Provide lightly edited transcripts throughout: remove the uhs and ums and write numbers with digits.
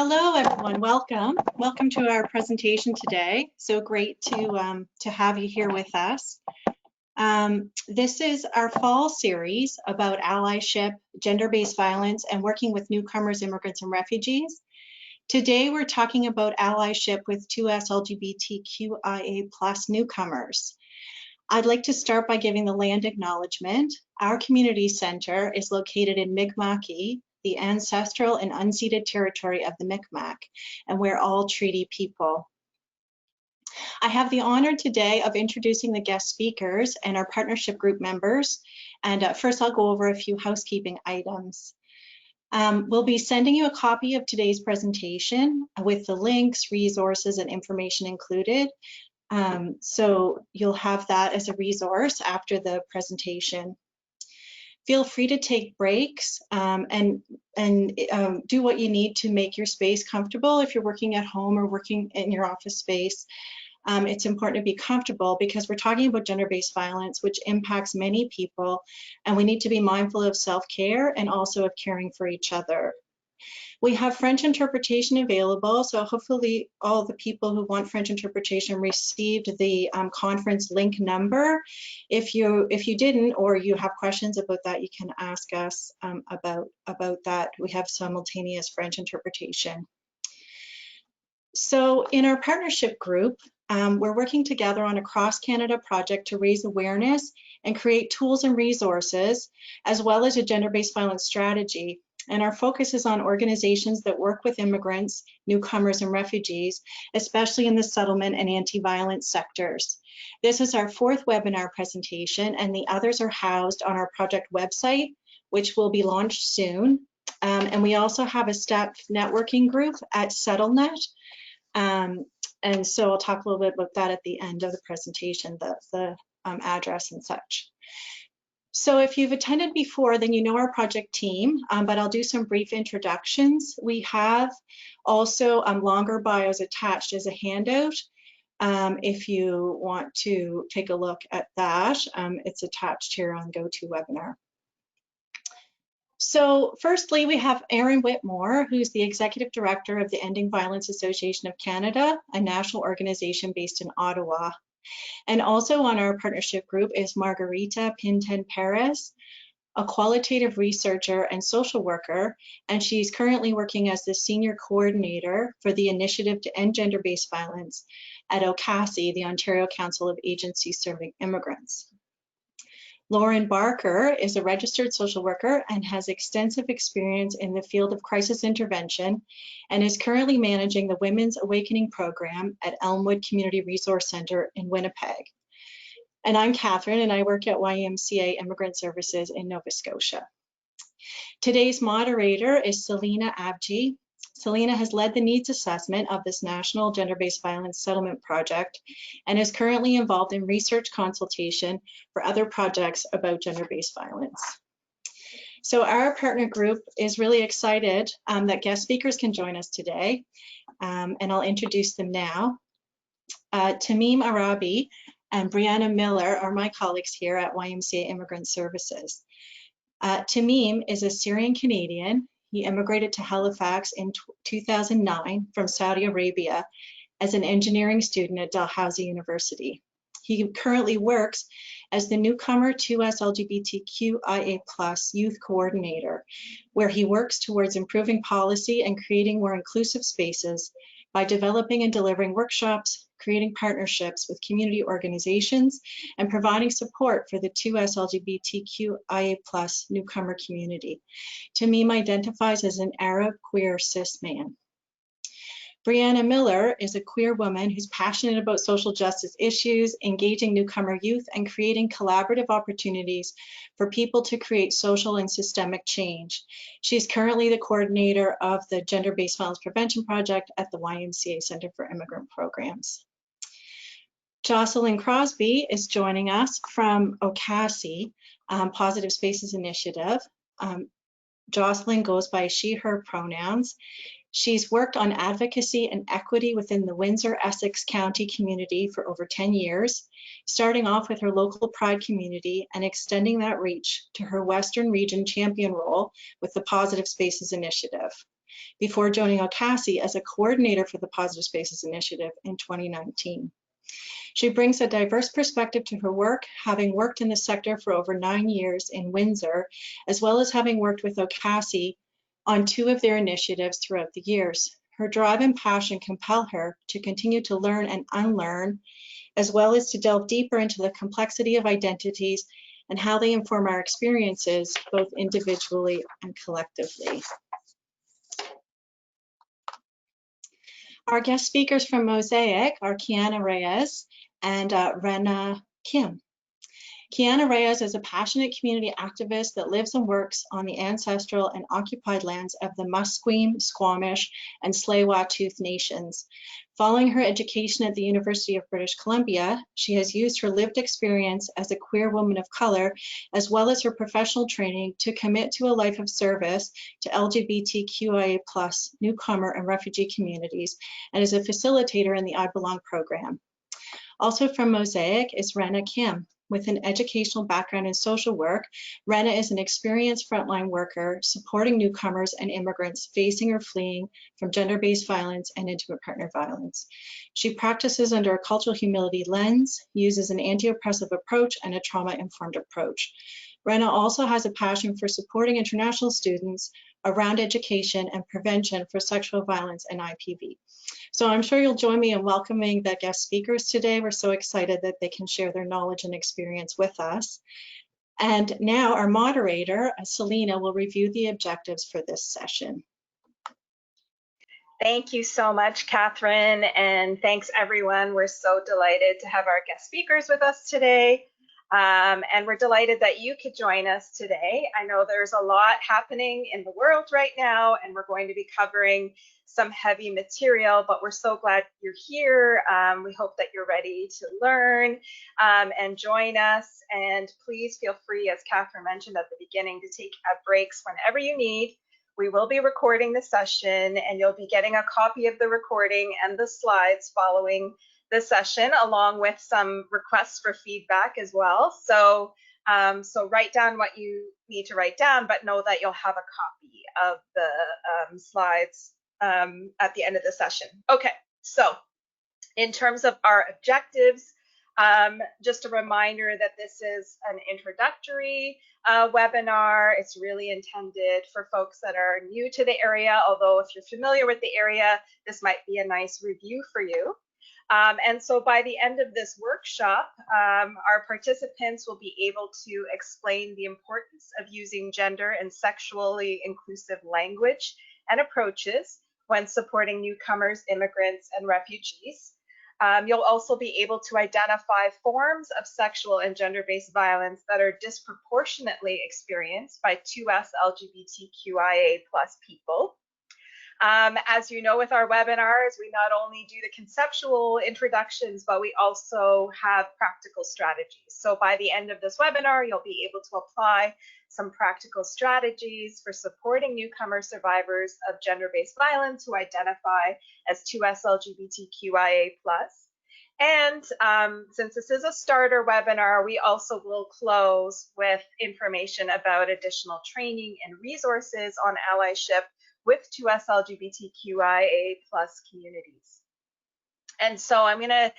Hello, everyone. Welcome. Welcome to our presentation today. So great to have you here with us. This is our fall series about allyship, gender-based violence, and working with newcomers, immigrants, and refugees. Today, we're talking about allyship with 2S LGBTQIA+ newcomers. I'd like to start by giving the land acknowledgement. Our community center is located in Mi'kma'ki, the ancestral and unceded territory of the Micmac, and we're all treaty people. I have the honor today of introducing the guest speakers and our partnership group members. And first I'll go over a few housekeeping items. We'll be sending you a copy of today's presentation with the links, resources, and information included. So you'll have that as a resource after the presentation. Feel free to take breaks and do what you need to make your space comfortable. If you're working at home or working in your office space, it's important to be comfortable because we're talking about gender-based violence, which impacts many people, and we need to be mindful of self-care and also of caring for each other. We have French interpretation available, so hopefully all the people who want French interpretation received the conference link number. If you didn't, or you have questions about that, you can ask us about that. We have simultaneous French interpretation. So in our partnership group, we're working together on a cross-Canada project to raise awareness and create tools and resources, as well as a gender-based violence strategy. And our focus is on organizations that work with immigrants, newcomers, and refugees, especially in the settlement and anti-violence sectors. This is our fourth webinar presentation, and the others are housed on our project website, which will be launched soon. And we also have a staff networking group at SettleNet. And so I'll talk a little bit about that at the end of the presentation, the address and such. So if you've attended before, then you know our project team, but I'll do some brief introductions. We have also longer bios attached as a handout. If you want to take a look at that, it's attached here on GoToWebinar. So firstly, we have Erin Whitmore, who's the Executive Director of the Ending Violence Association of Canada, a national organization based in Ottawa. And also on our partnership group is Margarita Pinten-Perez, a qualitative researcher and social worker, and she's currently working as the Senior Coordinator for the Initiative to End Gender-Based Violence at OCASI, the Ontario Council of Agencies Serving Immigrants. Lauren Barker is a registered social worker and has extensive experience in the field of crisis intervention and is currently managing the Women's Awakening program at Elmwood Community Resource Center in Winnipeg. And I'm Catherine, and I work at YMCA Immigrant Services in Nova Scotia. Today's moderator is Selena Abji. Selena has led the needs assessment of this national gender-based violence settlement project and is currently involved in research consultation for other projects about gender-based violence. So our partner group is really excited that guest speakers can join us today, and I'll introduce them now. Tamim Arabi and Brianna Miller are my colleagues here at YMCA Immigrant Services. Tamim is a Syrian Canadian. He immigrated to Halifax in 2009 from Saudi Arabia as an engineering student at Dalhousie University. He currently works as the Newcomer 2S LGBTQIA+ Youth Coordinator, where he works towards improving policy and creating more inclusive spaces by developing and delivering workshops, creating partnerships with community organizations, and providing support for the 2S LGBTQIA+ newcomer community. Tamim identifies as an Arab queer cis man. Brianna Miller is a queer woman who's passionate about social justice issues, engaging newcomer youth, and creating collaborative opportunities for people to create social and systemic change. She's currently the coordinator of the Gender-Based Violence Prevention Project at the YMCA Center for Immigrant Programs. Jocelyn Crosby is joining us from OCASI, Positive Spaces Initiative. Jocelyn goes by she, her pronouns. She's worked on advocacy and equity within the Windsor-Essex County community for over 10 years, starting off with her local Pride community and extending that reach to her Western Region champion role with the Positive Spaces Initiative. before joining OCASI as a coordinator for the Positive Spaces Initiative in 2019. She brings a diverse perspective to her work, having worked in the sector for over 9 years in Windsor, as well as having worked with OCASI on 2 of their initiatives throughout the years. Her drive and passion compel her to continue to learn and unlearn, as well as to delve deeper into the complexity of identities and how they inform our experiences, both individually and collectively. Our guest speakers from Mosaic are Kiana Reyes and Rena Kim. Kiana Reyes is a passionate community activist that lives and works on the ancestral and occupied lands of the Musqueam, Squamish, and Tsleil-Waututh nations. Following her education at the University of British Columbia, she has used her lived experience as a queer woman of color, as well as her professional training, to commit to a life of service to LGBTQIA+, newcomer and refugee communities, and is a facilitator in the I Belong program. Also from Mosaic is Rena Kim. With an educational background in social work, Rena is an experienced frontline worker supporting newcomers and immigrants facing or fleeing from gender-based violence and intimate partner violence. She practices under a cultural humility lens, uses an anti-oppressive approach and a trauma-informed approach. Rena also has a passion for supporting international students around education and prevention for sexual violence and IPV. So I'm sure you'll join me in welcoming the guest speakers today. We're so excited that they can share their knowledge and experience with us. And now our moderator, Selena, will review the objectives for this session. Thank you so much, Catherine, and thanks everyone. We're so delighted to have our guest speakers with us today. And we're delighted that you could join us today. I know there's a lot happening in the world right now, and we're going to be covering some heavy material, but we're so glad you're here. We hope that you're ready to learn and join us. And please feel free, as Catherine mentioned at the beginning, to take breaks whenever you need. We will be recording the session, and you'll be getting a copy of the recording and the slides following the session, along with some requests for feedback as well. So, so write down what you need to write down, but know that you'll have a copy of the slides at the end of the session. Okay, so in terms of our objectives, just a reminder that this is an introductory webinar. It's really intended for folks that are new to the area, although if you're familiar with the area, this might be a nice review for you. And so by the end of this workshop, our participants will be able to explain the importance of using gender and sexually inclusive language and approaches when supporting newcomers, immigrants, and refugees. You'll also be able to identify forms of sexual and gender-based violence that are disproportionately experienced by 2S LGBTQIA+ people. As you know, with our webinars, we not only do the conceptual introductions, but we also have practical strategies. So by the end of this webinar, you'll be able to apply some practical strategies for supporting newcomer survivors of gender-based violence who identify as 2S LGBTQIA+. And since this is a starter webinar, we also will close with information about additional training and resources on allyship with 2S LGBTQIA+ communities. And so I'm going to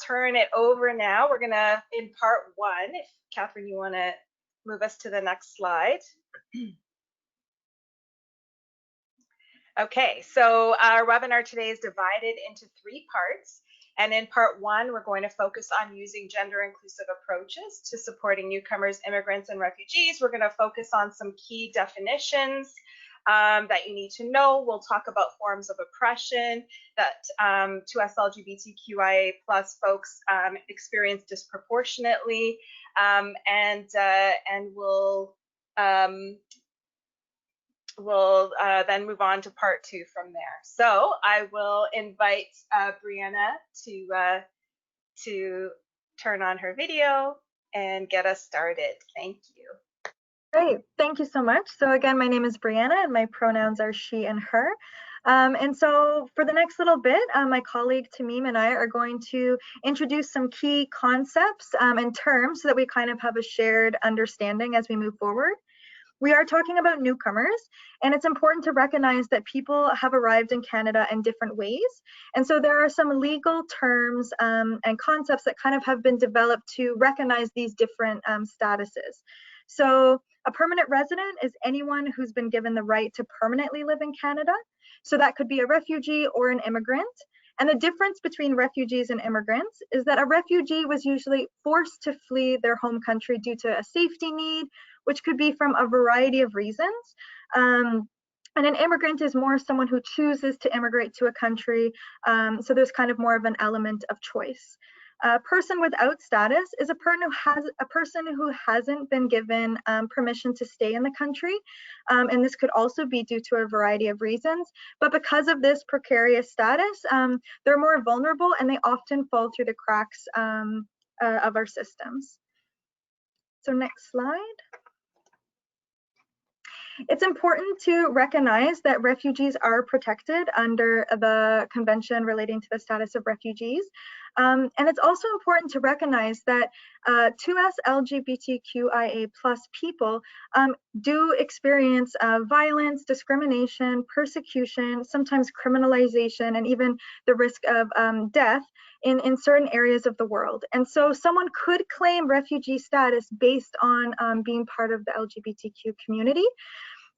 turn it over now. We're going to, in part one, if Catherine, you want to move us to the next slide. Okay, so our webinar today is divided into 3 parts. And in part one, we're going to focus on using gender inclusive approaches to supporting newcomers, immigrants, and refugees. We're going to focus on some key definitions that you need to know. We'll talk about forms of oppression that 2S LGBTQIA+ folks experience disproportionately, and we'll then move on to part 2 from there. So I will invite Brianna to turn on her video and get us started. Thank you. Great, thank you so much. So again, my name is Brianna and my pronouns are she and her. And so for the next little bit, my colleague Tamim and I are going to introduce some key concepts and terms so that we kind of have a shared understanding as we move forward. We are talking about newcomers, and it's important to recognize that people have arrived in Canada in different ways. And so there are some legal terms and concepts that kind of have been developed to recognize these different statuses. So a permanent resident is anyone who's been given the right to permanently live in Canada. So that could be a refugee or an immigrant. And the difference between refugees and immigrants is that a refugee was usually forced to flee their home country due to a safety need, which could be from a variety of reasons. And an immigrant is more someone who chooses to immigrate to a country. So there's kind of more of an element of choice. A person without status is a person who hasn't been given permission to stay in the country, and this could also be due to a variety of reasons. But because of this precarious status, they're more vulnerable, and they often fall through the cracks of our systems. So next slide. It's important to recognize that refugees are protected under the Convention relating to the status of refugees. And it's also important to recognize that to us LGBTQIA+ people do experience violence, discrimination, persecution, sometimes criminalization, and even the risk of death in certain areas of the world. And so someone could claim refugee status based on being part of the LGBTQ community.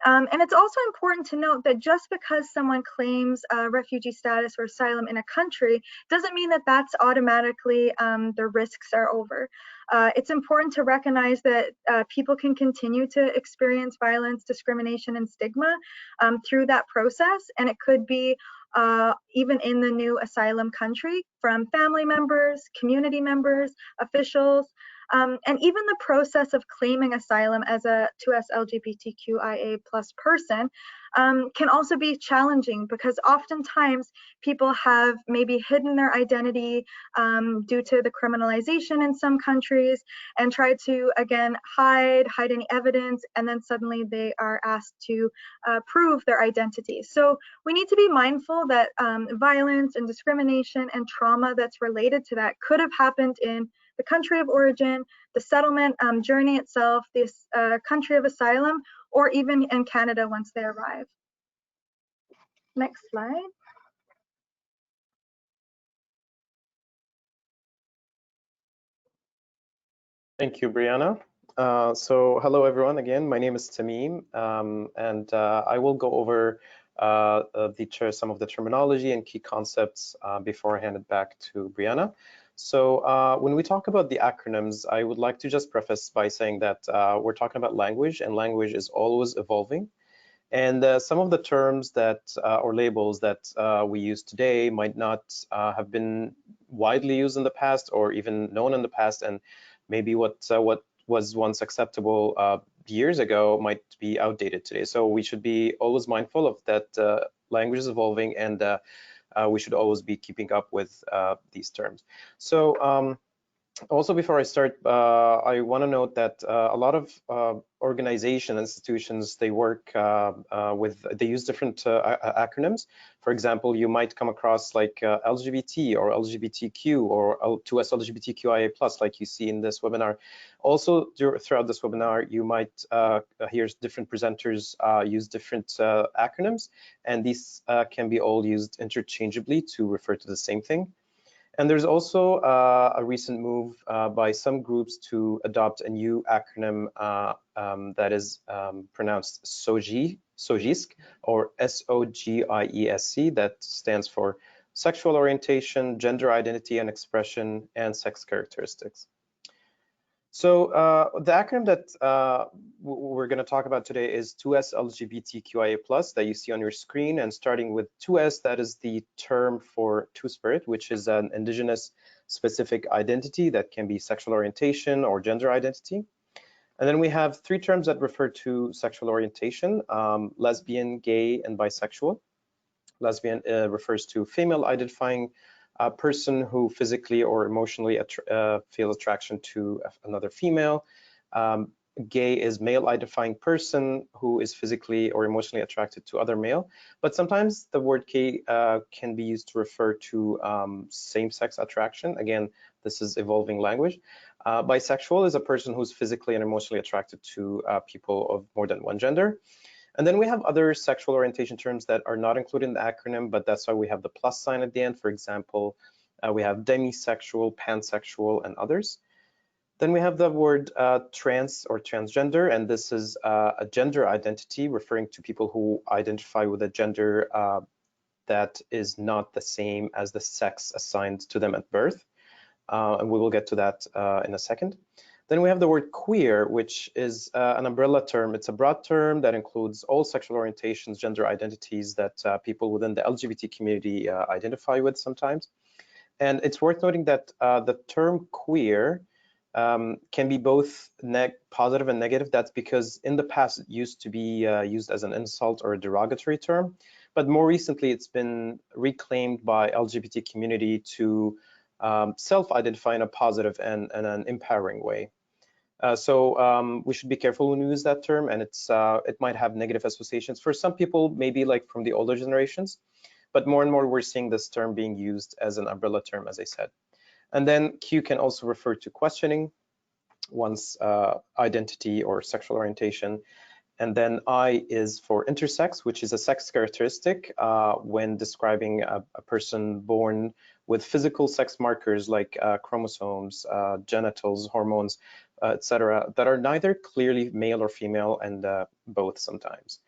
And it's also important to note that just because someone claims refugee status or asylum in a country doesn't mean that that's automatically the risks are over. It's important to recognize that people can continue to experience violence, discrimination, and stigma through that process, and it could be even in the new asylum country from family members, community members, officials, and even the process of claiming asylum as a 2S LGBTQIA+ person can also be challenging, because oftentimes people have maybe hidden their identity due to the criminalization in some countries and try to, again, hide any evidence, and then suddenly they are asked to prove their identity. So we need to be mindful that violence and discrimination and trauma that's related to that could have happened in the country of origin, the settlement journey itself, this country of asylum, or even in Canada once they arrive. Next slide. Thank you, Brianna. So hello, everyone. Again, my name is Tamim, and I will go over some of the terminology and key concepts before I hand it back to Brianna. So when we talk about the acronyms, I would like to just preface by saying that we're talking about language, and language is always evolving. And some of the terms that or labels that we use today might not have been widely used in the past or even known in the past, and maybe what was once acceptable years ago might be outdated today. So we should be always mindful of that. Language is evolving, and we should always be keeping up with these terms. So also, before I start, I want to note that a lot of organizations, institutions, they work they use different acronyms. For example, you might come across like LGBT or LGBTQ or 2S LGBTQIA+, like you see in this webinar. Also, throughout this webinar, you might hear different presenters use different acronyms, and these can be all used interchangeably to refer to the same thing. And there's also a recent move by some groups to adopt a new acronym that is pronounced SOGIESC, or SOGIESC, that stands for Sexual Orientation, Gender Identity and Expression, and Sex Characteristics. So the acronym that we're going to talk about today is 2S LGBTQIA+, that you see on your screen, and starting with 2S, that is the term for Two-Spirit, which is an indigenous specific identity that can be sexual orientation or gender identity. And then we have three terms that refer to sexual orientation: lesbian, gay, and bisexual. Lesbian refers to female identifying a person who physically or emotionally feels attraction to another female. gay is male identifying person who is physically or emotionally attracted to other male, but sometimes the word gay can be used to refer to same-sex attraction. Again, this is evolving language. Bisexual is a person who's physically and emotionally attracted to people of more than one gender. And then we have other sexual orientation terms that are not included in the acronym, but that's why we have the plus sign at the end. For example, we have demisexual, pansexual, and others. Then we have the word trans or transgender, and this is a gender identity referring to people who identify with a gender that is not the same as the sex assigned to them at birth. And we will get to that in a second. Then we have the word queer, which is an umbrella term. It's a broad term that includes all sexual orientations, gender identities that people within the LGBT community identify with sometimes. And it's worth noting that the term queer can be both positive and negative. That's because in the past it used to be used as an insult or a derogatory term, but more recently it's been reclaimed by LGBT community to self-identify in a positive and an empowering way. So we should be careful when we use that term, and it might have negative associations for some people, maybe like from the older generations, but more and more we're seeing this term being used as an umbrella term, as I said. And then Q can also refer to questioning one's identity or sexual orientation. And then I is for intersex, which is a sex characteristic when describing a person born with physical sex markers like chromosomes, genitals, hormones, etc., that are neither clearly male or female, and both sometimes.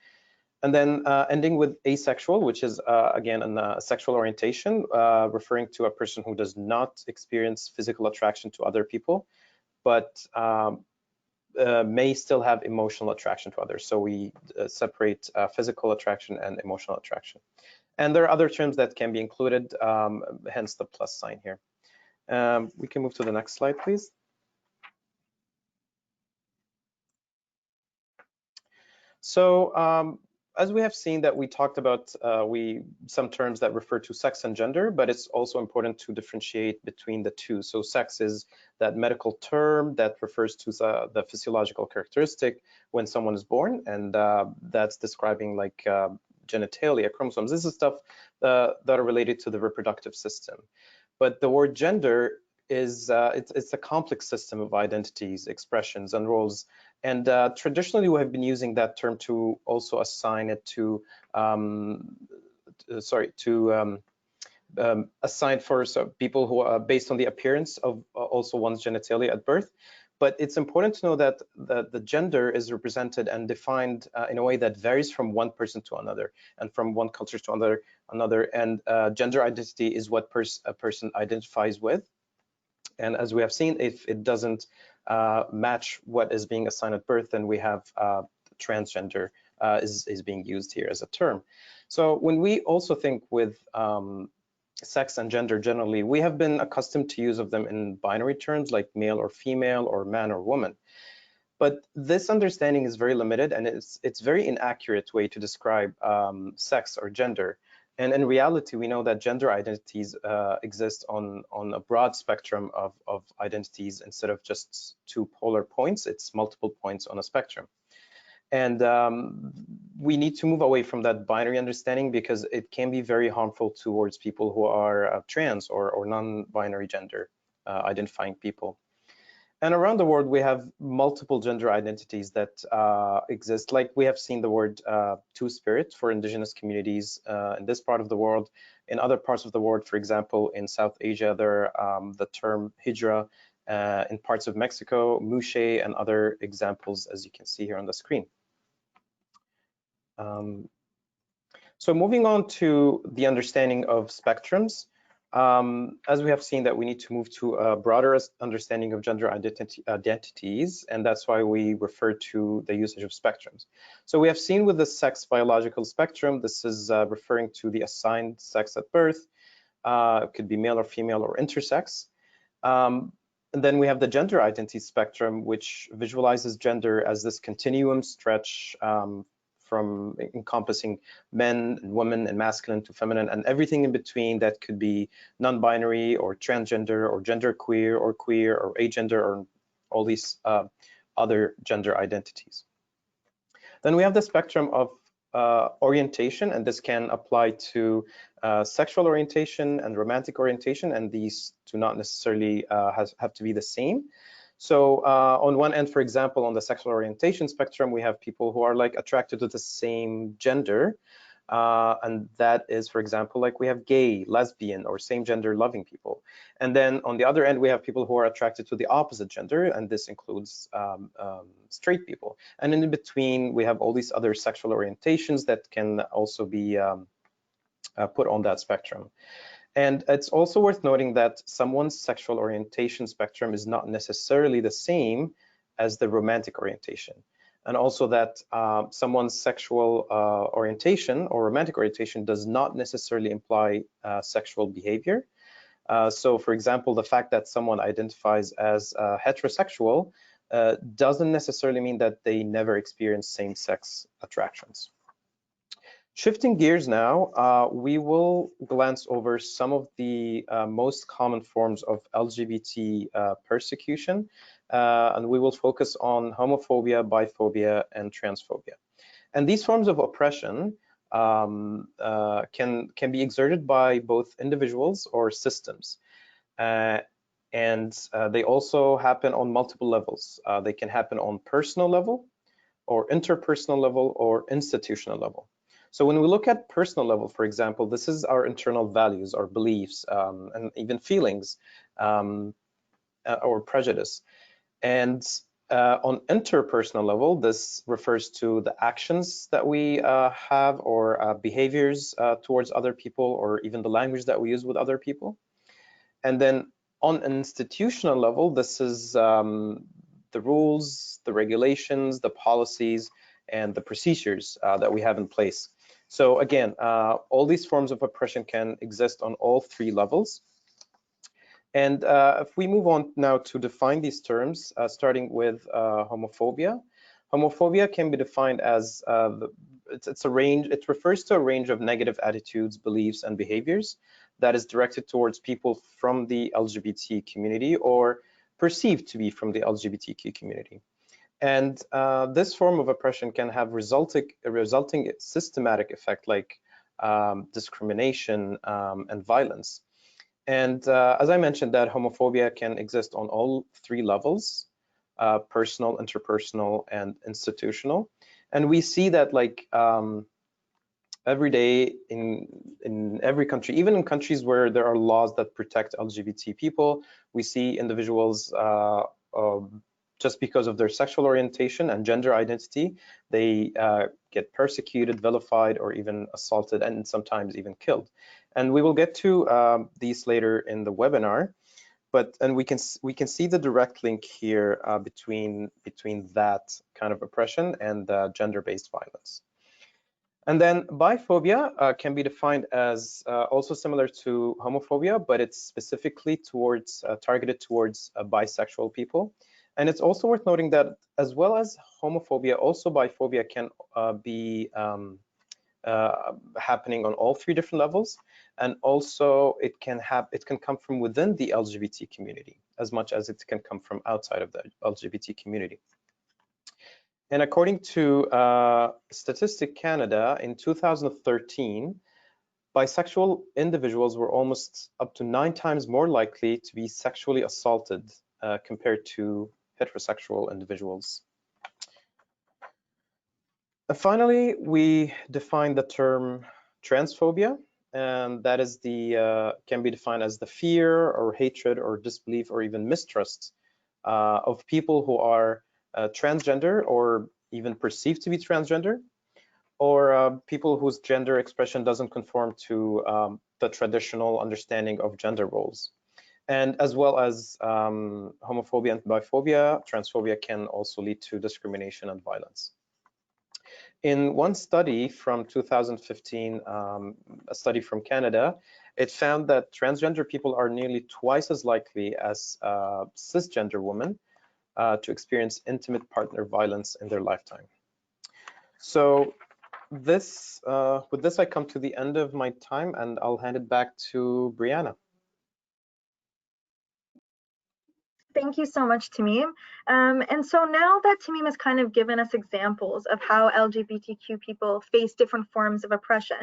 And then ending with asexual, which is again a sexual orientation, referring to a person who does not experience physical attraction to other people, but may still have emotional attraction to others. So we separate physical attraction and emotional attraction. And there are other terms that can be included, hence the plus sign here. We can move to the next slide, please. So as we have seen that we talked about some terms that refer to sex and gender, but it's also important to differentiate between the two. So sex is that medical term that refers to the physiological characteristic when someone is born, and that's describing like genitalia, chromosomes. This is stuff that are related to the reproductive system. But the word gender is it's a complex system of identities, expressions, and roles. And traditionally, we have been using that term to also assign it to, assign for people who are based on the appearance of also one's genitalia at birth. But it's important to know that the gender is represented and defined in a way that varies from one person to another and from one culture to another. And gender identity is what a person identifies with. And as we have seen, if it doesn't match what is being assigned at birth, then we have transgender is being used here as a term. So when we also think with sex and gender generally, we have been accustomed to use of them in binary terms like male or female or man or woman. But this understanding is very limited, and it's very inaccurate way to describe sex or gender. And in reality, we know that gender identities exist on a broad spectrum of identities. Instead of just two polar points, it's multiple points on a spectrum. And we need to move away from that binary understanding because it can be very harmful towards people who are trans or non-binary gender identifying people. And around the world, we have multiple gender identities that exist. Like we have seen the word two-spirit for indigenous communities in this part of the world. In other parts of the world, for example, in South Asia, there the term hijra. In parts of Mexico, mushe, and other examples, as you can see here on the screen. So moving on to the understanding of spectrums. As we have seen that we need to move to a broader understanding of gender identities, and that's why we refer to the usage of spectrums. So we have seen with the sex biological spectrum, this is referring to the assigned sex at birth. It could be male or female or intersex. And then we have the gender identity spectrum, which visualizes gender as this continuum stretch from encompassing men and women and masculine to feminine and everything in between that could be non-binary or transgender or genderqueer or queer or agender or all these other gender identities. Then we have the spectrum of orientation, and this can apply to sexual orientation and romantic orientation, and these do not necessarily have to be the same. So on one end, for example, on the sexual orientation spectrum, we have people who are like attracted to the same gender, and that is, for example, like we have gay, lesbian, or same gender loving people. And then on the other end, we have people who are attracted to the opposite gender, and this includes straight people. And in between, we have all these other sexual orientations that can also be put on that spectrum. And it's also worth noting that someone's sexual orientation spectrum is not necessarily the same as the romantic orientation. And also that someone's sexual orientation or romantic orientation does not necessarily imply sexual behavior. So for example, the fact that someone identifies as heterosexual doesn't necessarily mean that they never experience same-sex attractions. Shifting gears now, we will glance over some of the most common forms of LGBT persecution, and we will focus on homophobia, biphobia, and transphobia. And these forms of oppression can be exerted by both individuals or systems. And they also happen on multiple levels. They can happen on personal level, or interpersonal level, or institutional level. So when we look at personal level, for example, this is our internal values, our beliefs, and even feelings or prejudice. And on interpersonal level, this refers to the actions that we have or behaviors towards other people, or even the language that we use with other people. And then on an institutional level, this is the rules, the regulations, the policies, and the procedures that we have in place. So again, all these forms of oppression can exist on all three levels. And if we move on now to define these terms, starting with homophobia. Homophobia can be defined as it's a range. It refers to a range of negative attitudes, beliefs, and behaviors that is directed towards people from the LGBT community or perceived to be from the LGBTQ community. And this form of oppression can have a resulting systematic effect like discrimination and violence. And as I mentioned, that homophobia can exist on all three levels, personal, interpersonal, and institutional. And we see that like every day in every country, even in countries where there are laws that protect LGBT people, we see individuals just because of their sexual orientation and gender identity, they get persecuted, vilified, or even assaulted, and sometimes even killed. And we will get to these later in the webinar, and we can see the direct link here between that kind of oppression and gender-based violence. And then biphobia can be defined as also similar to homophobia, but it's specifically targeted towards bisexual people. And it's also worth noting that as well as homophobia, also biphobia can be happening on all three different levels, and also it can come from within the LGBT community as much as it can come from outside of the LGBT community. And according to Statistic Canada, in 2013, bisexual individuals were almost up to 9 times more likely to be sexually assaulted compared to heterosexual individuals. And finally, we define the term transphobia, and that is can be defined as the fear or hatred or disbelief or even mistrust of people who are transgender or even perceived to be transgender, or people whose gender expression doesn't conform to the traditional understanding of gender roles. And as well as homophobia and biphobia, transphobia can also lead to discrimination and violence. In one study from 2015, a study from Canada, it found that transgender people are nearly twice as likely as cisgender women to experience intimate partner violence in their lifetime. So with this, I come to the end of my time, and I'll hand it back to Brianna. Thank you so much, Tamim. And so now that Tamim has kind of given us examples of how LGBTQ people face different forms of oppression,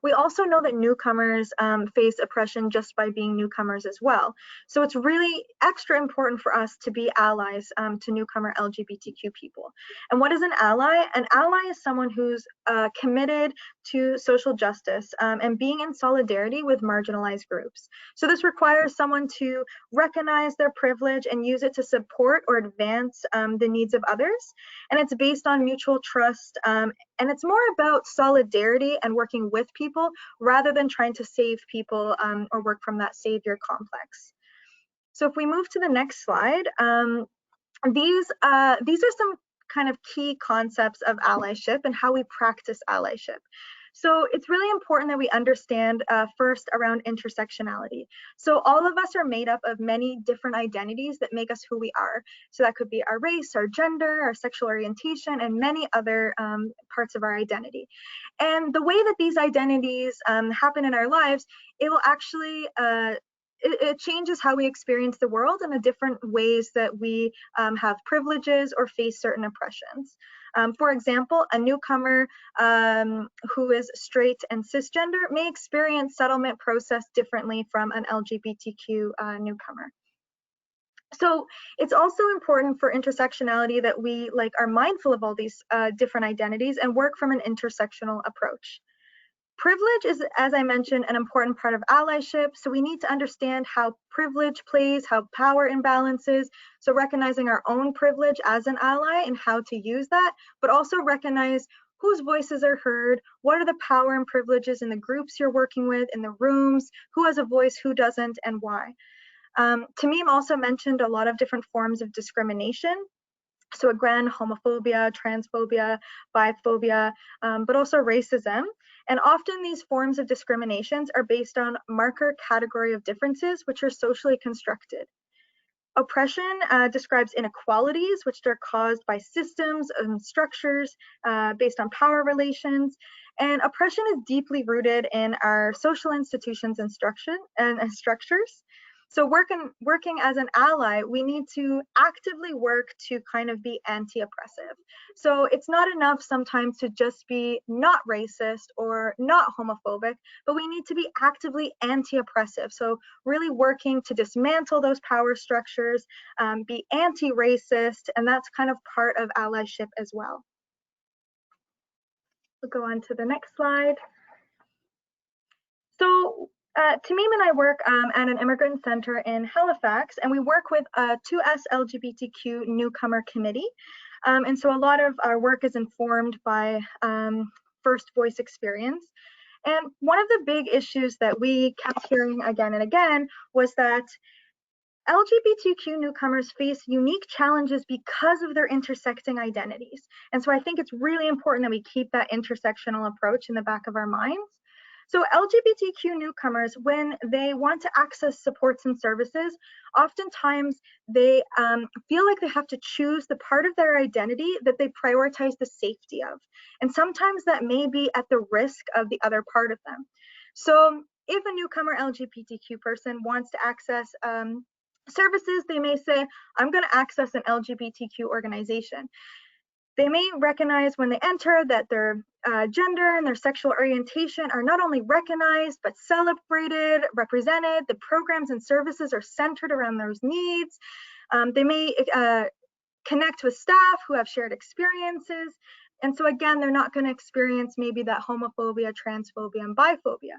we also know that newcomers face oppression just by being newcomers as well. So it's really extra important for us to be allies to newcomer LGBTQ people. And what is an ally? An ally is someone who's committed to social justice and being in solidarity with marginalized groups. So this requires someone to recognize their privilege and use it to support or advance the needs of others. And it's based on mutual trust. And it's more about solidarity and working with people rather than trying to save people or work from that savior complex. So if we move to the next slide, these are some kind of key concepts of allyship and how we practice allyship. So it's really important that we understand first around intersectionality. So all of us are made up of many different identities that make us who we are. So that could be our race, our gender, our sexual orientation, and many other parts of our identity. And the way that these identities happen in our lives, it will actually it changes how we experience the world and the different ways that we have privileges or face certain oppressions. For example, a newcomer who is straight and cisgender may experience settlement process differently from an LGBTQ newcomer. So it's also important for intersectionality that we are mindful of all these different identities and work from an intersectional approach. Privilege is, as I mentioned, an important part of allyship. So we need to understand how privilege plays, how power imbalances. So recognizing our own privilege as an ally and how to use that, but also recognize whose voices are heard, what are the power and privileges in the groups you're working with, in the rooms, who has a voice, who doesn't, and why. Tamim also mentioned a lot of different forms of discrimination. So again, homophobia, transphobia, biphobia, but also racism. And often these forms of discriminations are based on marker category of differences, which are socially constructed. Oppression describes inequalities, which are caused by systems and structures based on power relations. And oppression is deeply rooted in our social institutions and structures. So working as an ally, we need to actively work to kind of be anti-oppressive. So it's not enough sometimes to just be not racist or not homophobic, but we need to be actively anti-oppressive. So really working to dismantle those power structures, be anti-racist, and that's kind of part of allyship as well. We'll go on to the next slide. So Tamim and I work at an immigrant center in Halifax, and we work with a 2S LGBTQ newcomer committee. And so a lot of our work is informed by first voice experience. And one of the big issues that we kept hearing again and again was that LGBTQ newcomers face unique challenges because of their intersecting identities. And so I think it's really important that we keep that intersectional approach in the back of our minds. So LGBTQ newcomers, when they want to access supports and services, oftentimes they feel like they have to choose the part of their identity that they prioritize the safety of. And sometimes that may be at the risk of the other part of them. So if a newcomer LGBTQ person wants to access services, they may say, I'm going to access an LGBTQ organization. They may recognize when they enter that their gender and their sexual orientation are not only recognized, but celebrated, represented. The programs and services are centered around those needs. They may connect with staff who have shared experiences. And so again, they're not going to experience maybe that homophobia, transphobia, and biphobia.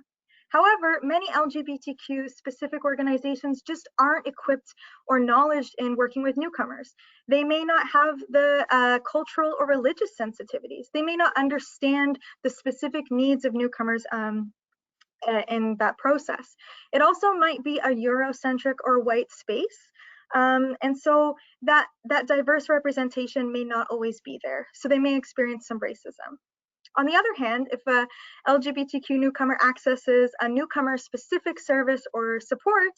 However, many LGBTQ specific organizations just aren't equipped or knowledge in working with newcomers. They may not have the cultural or religious sensitivities. They may not understand the specific needs of newcomers in that process. It also might be a Eurocentric or white space. And so that diverse representation may not always be there. So they may experience some racism. On the other hand, if a LGBTQ newcomer accesses a newcomer-specific service or support,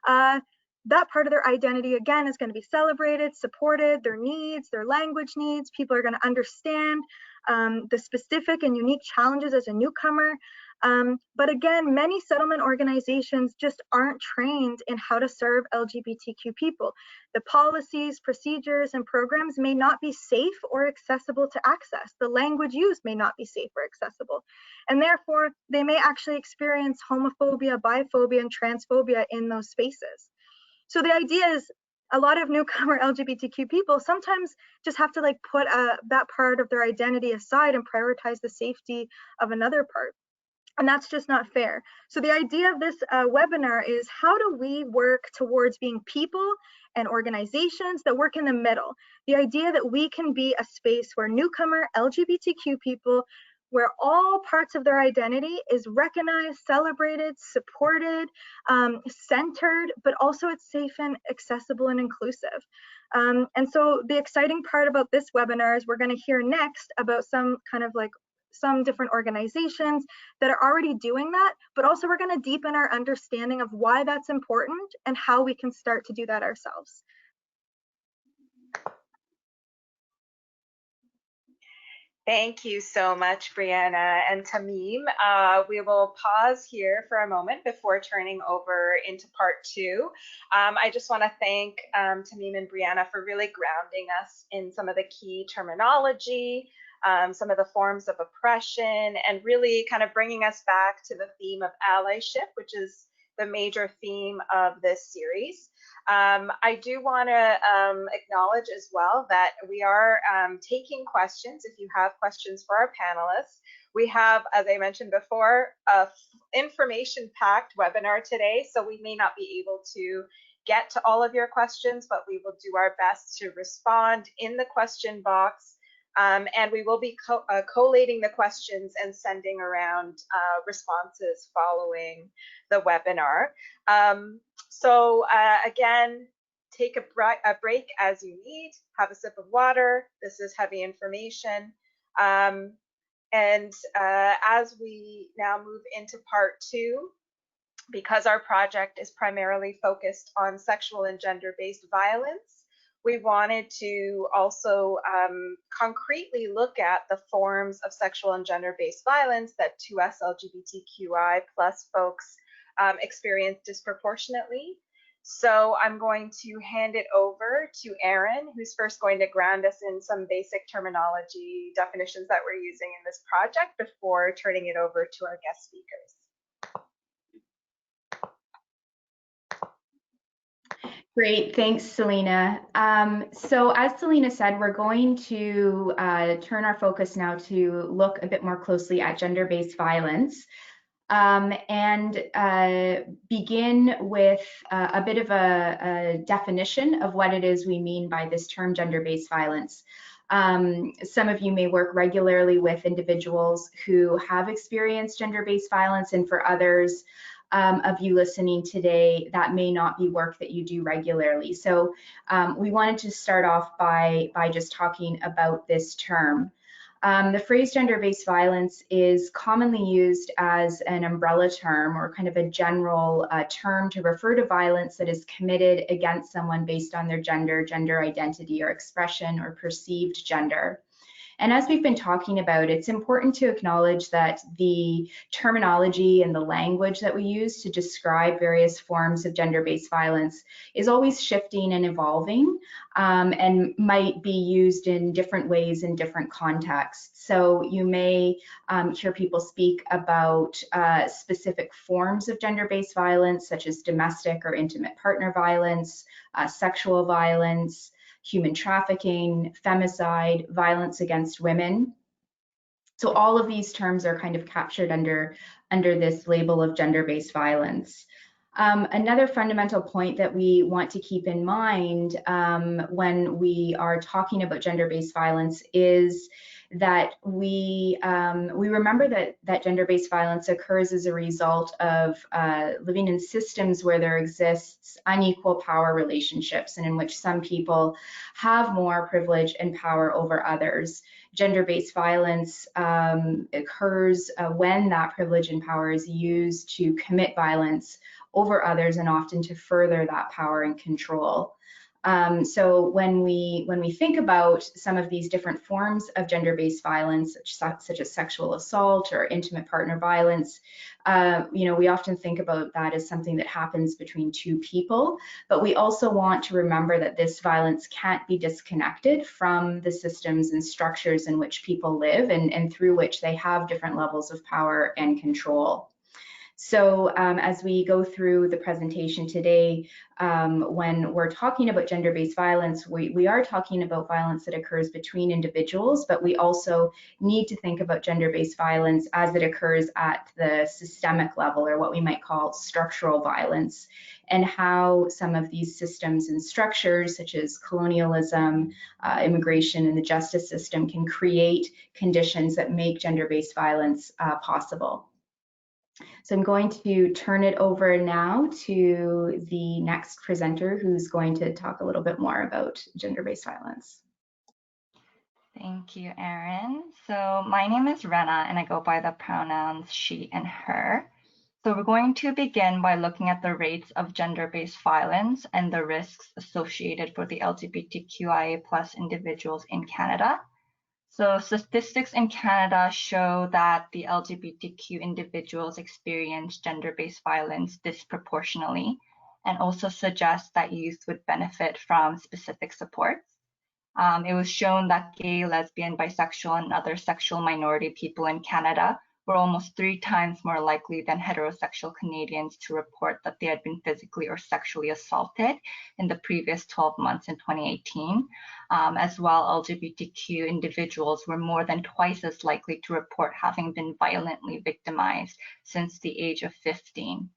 that part of their identity, again, is going to be celebrated, supported, their needs, their language needs. People are going to understand the specific and unique challenges as a newcomer. But again, many settlement organizations just aren't trained in how to serve LGBTQ people. The policies, procedures, and programs may not be safe or accessible to access. The language used may not be safe or accessible. And therefore, they may actually experience homophobia, biphobia, and transphobia in those spaces. So the idea is a lot of newcomer LGBTQ people sometimes just have to like put that part of their identity aside and prioritize the safety of another part. And that's just not fair. So the idea of this webinar is, how do we work towards being people and organizations that work in the middle? The idea that we can be a space where newcomer LGBTQ people, where all parts of their identity is recognized, celebrated, supported, centered, but also it's safe and accessible and inclusive. And so the exciting part about this webinar is we're going to hear next about some kind of like some different organizations that are already doing that, but also we're going to deepen our understanding of why that's important and how we can start to do that ourselves. Thank you so much, Brianna and Tamim. We will pause here for a moment before turning over into part two. I just want to thank Tamim and Brianna for really grounding us in some of the key terminology, some of the forms of oppression, and really kind of bringing us back to the theme of allyship, which is the major theme of this series. I do want to acknowledge as well that we are taking questions. If you have questions for our panelists, we have, as I mentioned before, a information-packed webinar today, so we may not be able to get to all of your questions, but we will do our best to respond in the question box. And we will be collating the questions and sending around responses following the webinar. So again, take a break as you need, have a sip of water. This is heavy information. And as we now move into part two, because our project is primarily focused on sexual and gender-based violence, we wanted to also concretely look at the forms of sexual and gender-based violence that 2S LGBTQI+ folks experience disproportionately. So I'm going to hand it over to Erin, who's first going to ground us in some basic terminology definitions that we're using in this project before turning it over to our guest speakers. Great, thanks, Selena. So as Selena said, we're going to turn our focus now to look a bit more closely at gender-based violence and begin with a bit of a definition of what it is we mean by this term gender-based violence. Some of you may work regularly with individuals who have experienced gender-based violence, and for others of you listening today, that may not be work that you do regularly. So we wanted to start off by just talking about this term. The phrase gender-based violence is commonly used as an umbrella term or kind of a general term to refer to violence that is committed against someone based on their gender, gender identity, or expression or perceived gender. And as we've been talking about, it's important to acknowledge that the terminology and the language that we use to describe various forms of gender-based violence is always shifting and evolving and might be used in different ways in different contexts. So you may hear people speak about specific forms of gender-based violence, such as domestic or intimate partner violence, sexual violence, human trafficking, femicide, violence against women. So all of these terms are kind of captured under this label of gender-based violence. Another fundamental point that we want to keep in mind when we are talking about gender-based violence is that we remember that gender-based violence occurs as a result of living in systems where there exists unequal power relationships and in which some people have more privilege and power over others. Gender-based violence occurs when that privilege and power is used to commit violence over others and often to further that power and control. So when we think about some of these different forms of gender-based violence, such as sexual assault or intimate partner violence, we often think about that as something that happens between two people, but we also want to remember that this violence can't be disconnected from the systems and structures in which people live and through which they have different levels of power and control. So as we go through the presentation today, when we're talking about gender-based violence, we are talking about violence that occurs between individuals, but we also need to think about gender-based violence as it occurs at the systemic level, or what we might call structural violence, and how some of these systems and structures, such as colonialism, immigration, and the justice system, can create conditions that make gender-based violence possible. So I'm going to turn it over now to the next presenter, who's going to talk a little bit more about gender-based violence. Thank you, Erin. So my name is Rena, and I go by the pronouns she and her. So we're going to begin by looking at the rates of gender-based violence and the risks associated for the LGBTQIA+ individuals in Canada. So statistics in Canada show that the LGBTQ individuals experience gender-based violence disproportionately, and also suggest that youth would benefit from specific supports. It was shown that gay, lesbian, bisexual, and other sexual minority people in Canada were almost 3 times more likely than heterosexual Canadians to report that they had been physically or sexually assaulted in the previous 12 months in 2018. As well, LGBTQ individuals were more than twice as likely to report having been violently victimized since the age of 15.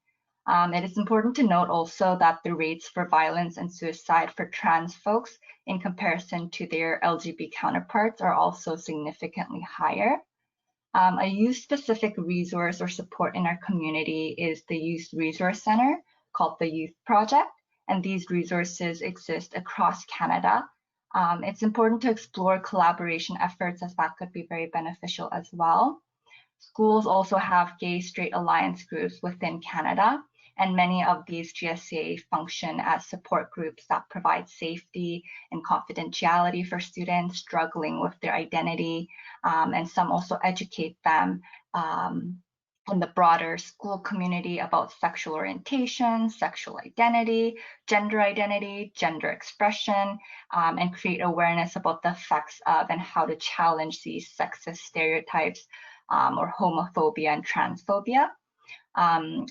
It is important to note also that the rates for violence and suicide for trans folks in comparison to their LGBT counterparts are also significantly higher. A youth-specific resource or support in our community is the Youth Resource Center, called the Youth Project, and these resources exist across Canada. It's important to explore collaboration efforts, as that could be very beneficial as well. Schools also have gay-straight alliance groups within Canada, and many of these GSCA function as support groups that provide safety and confidentiality for students struggling with their identity, and some also educate them in the broader school community about sexual orientation, sexual identity, gender expression, and create awareness about the effects of and how to challenge these sexist stereotypes or homophobia and transphobia.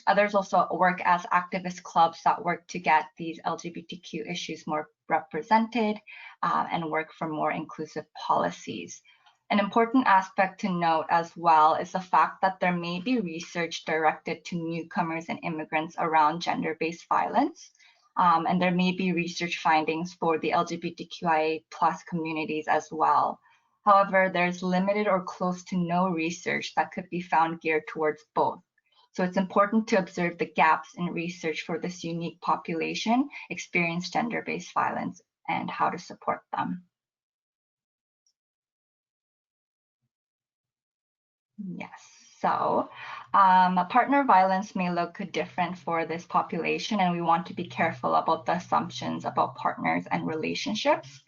Others also work as activist clubs that work to get these LGBTQ issues more represented and work for more inclusive policies. An important aspect to note as well is the fact that there may be research directed to newcomers and immigrants around gender-based violence, and there may be research findings for the LGBTQIA+ communities as well. However, there's limited or close to no research that could be found geared towards both. So it's important to observe the gaps in research for this unique population experience gender-based violence and how to support them. Yes, so partner violence may look different for this population, and we want to be careful about the assumptions about partners and relationships.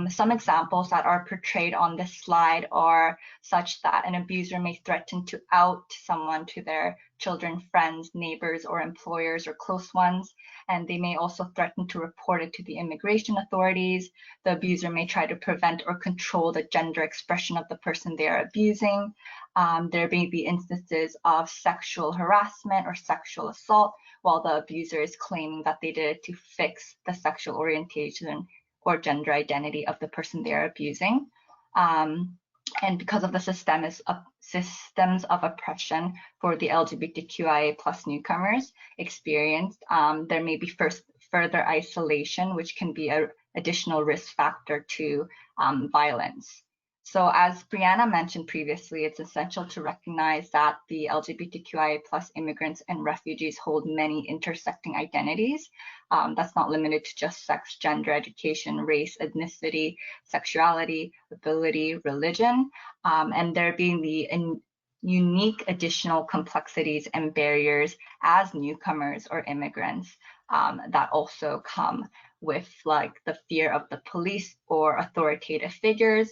Some examples that are portrayed on this slide are such that an abuser may threaten to out someone to their children, friends, neighbors, or employers or close ones, and they may also threaten to report it to the immigration authorities. The abuser may try to prevent or control the gender expression of the person they are abusing. There may be instances of sexual harassment or sexual assault, while the abuser is claiming that they did it to fix the sexual orientation or gender identity of the person they are abusing. And because of the systems of oppression for the LGBTQIA+ newcomers experienced, there may be further isolation, which can be an additional risk factor to violence. So as Brianna mentioned previously, it's essential to recognize that the LGBTQIA+ immigrants and refugees hold many intersecting identities. That's not limited to just sex, gender, education, race, ethnicity, sexuality, ability, religion, and there being the unique additional complexities and barriers as newcomers or immigrants that also come with like the fear of the police or authoritative figures,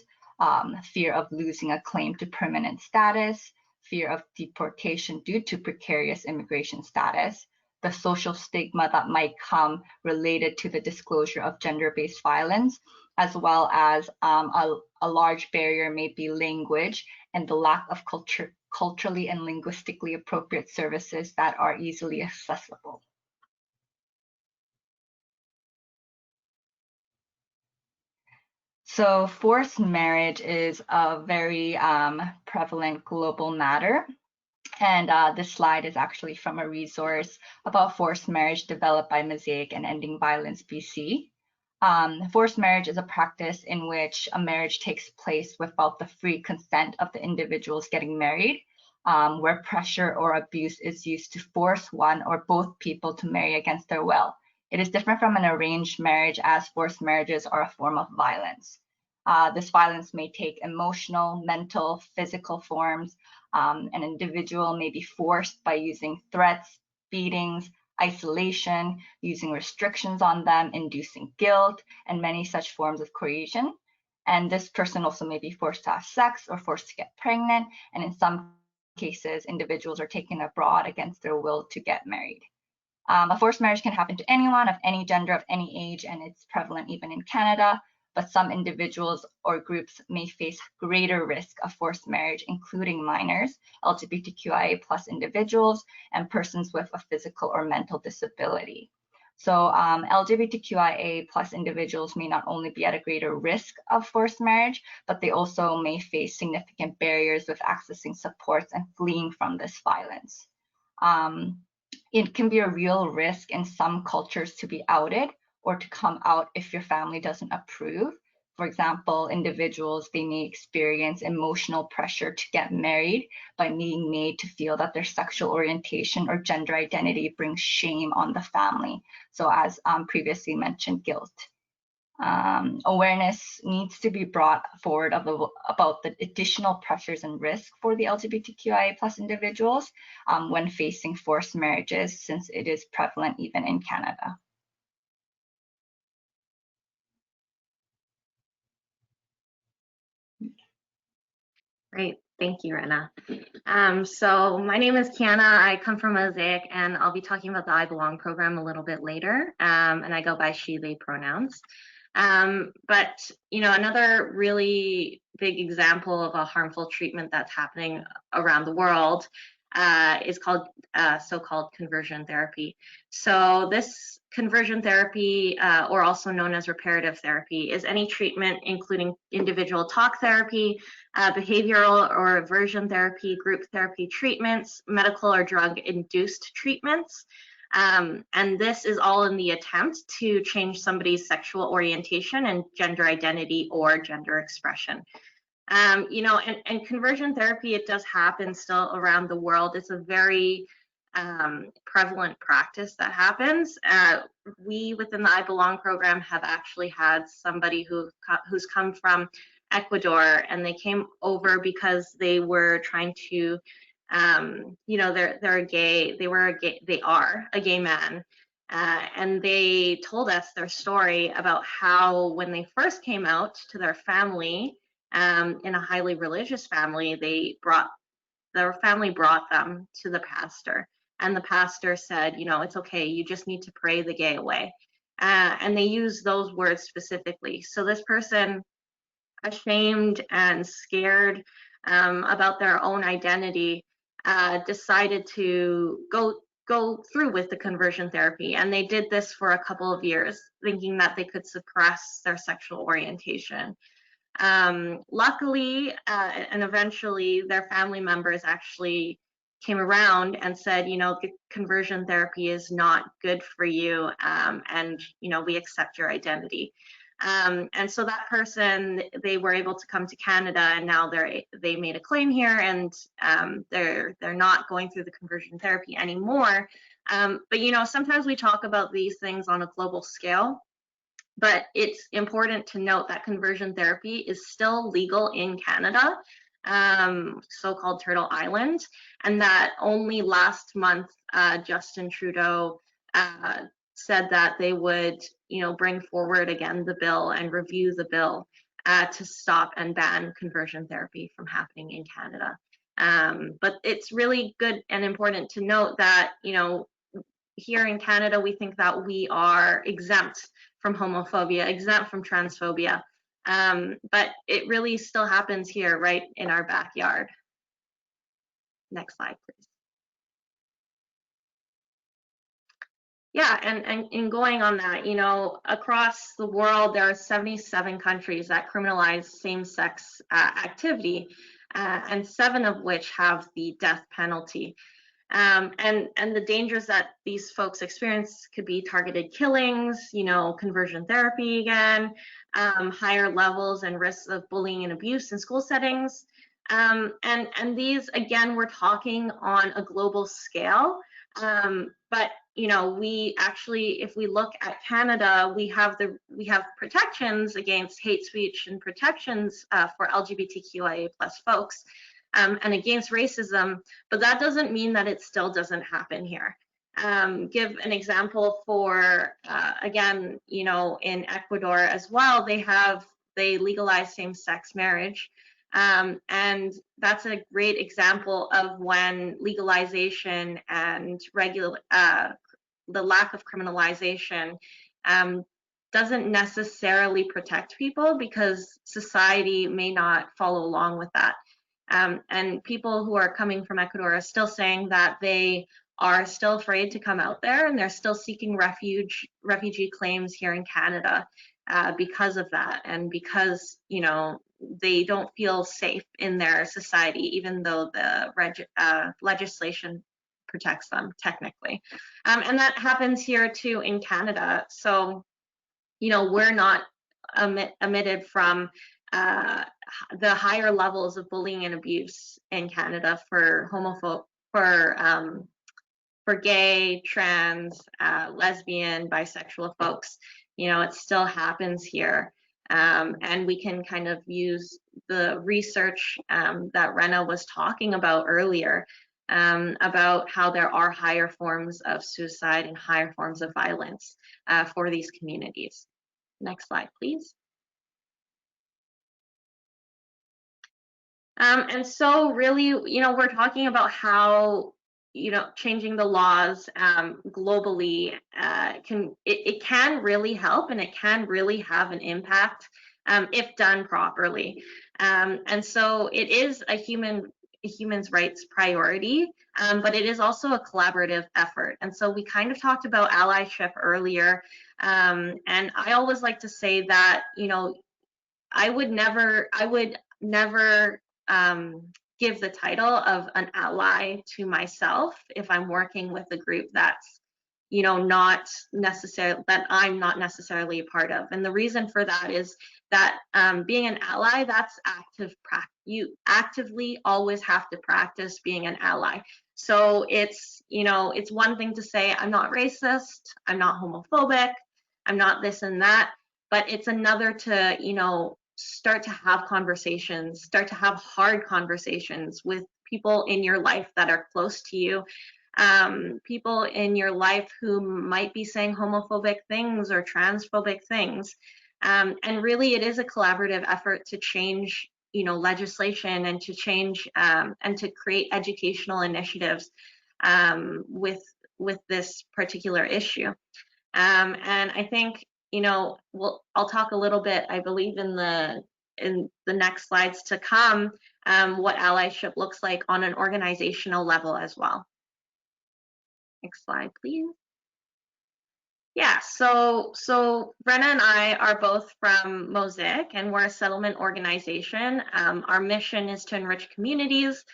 fear of losing a claim to permanent status, fear of deportation due to precarious immigration status, the social stigma that might come related to the disclosure of gender-based violence, as well as a large barrier may be language and the lack of culturally and linguistically appropriate services that are easily accessible. So forced marriage is a very prevalent global matter. And this slide is actually from a resource about forced marriage developed by Mosaic and Ending Violence BC. Forced marriage is a practice in which a marriage takes place without the free consent of the individuals getting married, where pressure or abuse is used to force one or both people to marry against their will. It is different from an arranged marriage, as forced marriages are a form of violence. This violence may take emotional, mental, physical forms. An individual may be forced by using threats, beatings, isolation, using restrictions on them, inducing guilt, and many such forms of coercion. And this person also may be forced to have sex or forced to get pregnant. And in some cases, individuals are taken abroad against their will to get married. A forced marriage can happen to anyone of any gender, of any age, and it's prevalent even in Canada. But some individuals or groups may face greater risk of forced marriage, including minors, LGBTQIA+ individuals, and persons with a physical or mental disability. So LGBTQIA+ individuals may not only be at a greater risk of forced marriage, but they also may face significant barriers with accessing supports and fleeing from this violence. It can be a real risk in some cultures to be outed or to come out if your family doesn't approve. For example, individuals, they may experience emotional pressure to get married by being made to feel that their sexual orientation or gender identity brings shame on the family. So as previously mentioned, guilt. Awareness needs to be brought forward about the additional pressures and risks for the LGBTQIA+ individuals when facing forced marriages, since it is prevalent even in Canada. Great, thank you, Rena. So my name is Kiana. I come from Mosaic, and I'll be talking about the I Belong program a little bit later. And I go by she, they pronouns. But another really big example of a harmful treatment that's happening around the world is called so-called conversion therapy. So this conversion therapy, or also known as reparative therapy, is any treatment including individual talk therapy, behavioral or aversion therapy, group therapy treatments, medical or drug-induced treatments. And this is all in the attempt to change somebody's sexual orientation and gender identity or gender expression. And conversion therapy, it does happen still around the world. It's a very prevalent practice that happens. We within the I Belong program have actually had somebody who's come from Ecuador, and they came over because they were trying to they're a gay, they are a gay man. And they told us their story about how when they first came out to their family, in a highly religious family, their family brought them to the pastor. And the pastor said, it's okay, you just need to pray the gay away. And they used those words specifically. So this person, ashamed and scared about their own identity, decided to go through with the conversion therapy. And they did this for a couple of years, thinking that they could suppress their sexual orientation. Luckily, and eventually their family members actually came around and said, conversion therapy is not good for you, and we accept your identity. And so that person, they were able to come to Canada, and now they made a claim here, and they're not going through the conversion therapy anymore. But sometimes we talk about these things on a global scale, but it's important to note that conversion therapy is still legal in Canada, so-called Turtle Island, and that only last month Justin Trudeau said that they would, bring forward again the bill and review the bill to stop and ban conversion therapy from happening in Canada. But it's really good and important to note that, here in Canada, we think that we are exempt from homophobia, exempt from transphobia, but it really still happens here, right in our backyard. Next slide, please. Yeah, and in going on that, across the world, there are 77 countries that criminalize same-sex activity, and 7 of which have the death penalty. And the dangers that these folks experience could be targeted killings, conversion therapy again, higher levels and risks of bullying and abuse in school settings. And these, again, we're talking on a global scale. But we actually, if we look at Canada, we have protections against hate speech and protections for LGBTQIA+ folks. And against racism, but that doesn't mean that it still doesn't happen here. Give an example for, again, in Ecuador as well, they legalize same-sex marriage. And that's a great example of when legalization and the lack of criminalization doesn't necessarily protect people, because society may not follow along with that. And people who are coming from Ecuador are still saying that they are still afraid to come out there, and they're still seeking refugee claims here in Canada because of that, and because they don't feel safe in their society, even though the legislation protects them technically. And that happens here too in Canada. So we're not omitted from the higher levels of bullying and abuse in Canada for gay, trans, lesbian, bisexual folks. It still happens here. And we can kind of use the research that Rena was talking about earlier, about how there are higher forms of suicide and higher forms of violence for these communities. Next slide, please. And so really, we're talking about how, changing the laws globally it can really help, and it can really have an impact if done properly. And so it is a human's rights priority, but it is also a collaborative effort. And so we kind of talked about allyship earlier, and I always like to say that, I would never give the title of an ally to myself if I'm working with a group that's, not necessarily, that I'm not necessarily a part of. And the reason for that is that being an ally, that's active practice. You actively always have to practice being an ally. So it's, it's one thing to say, I'm not racist, I'm not homophobic, I'm not this and that, but it's another to, start to have conversations, start to have hard conversations with people in your life that are close to you, people in your life who might be saying homophobic things or transphobic things. And really, it is a collaborative effort to change, legislation, and to change and to create educational initiatives with this particular issue. And I think, I'll talk a little bit, I believe, in the next slides to come, what allyship looks like on an organizational level as well. Next slide, please. Yeah, so Brenna and I are both from Mosaic, and we're a settlement organization. Our mission is to enrich communities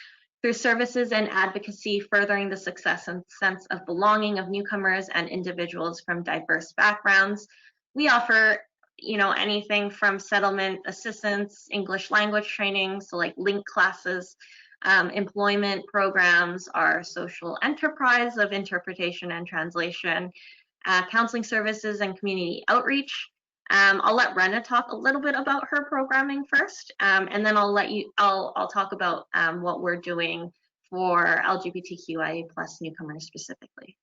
through services and advocacy, furthering the success and sense of belonging of newcomers and individuals from diverse backgrounds. We offer, anything from settlement assistance, English language training, so like LINK classes, employment programs, our social enterprise of interpretation and translation, counseling services, and community outreach. I'll let Brenna talk a little bit about her programming first, and then I'll talk about what we're doing for LGBTQIA+ newcomers specifically.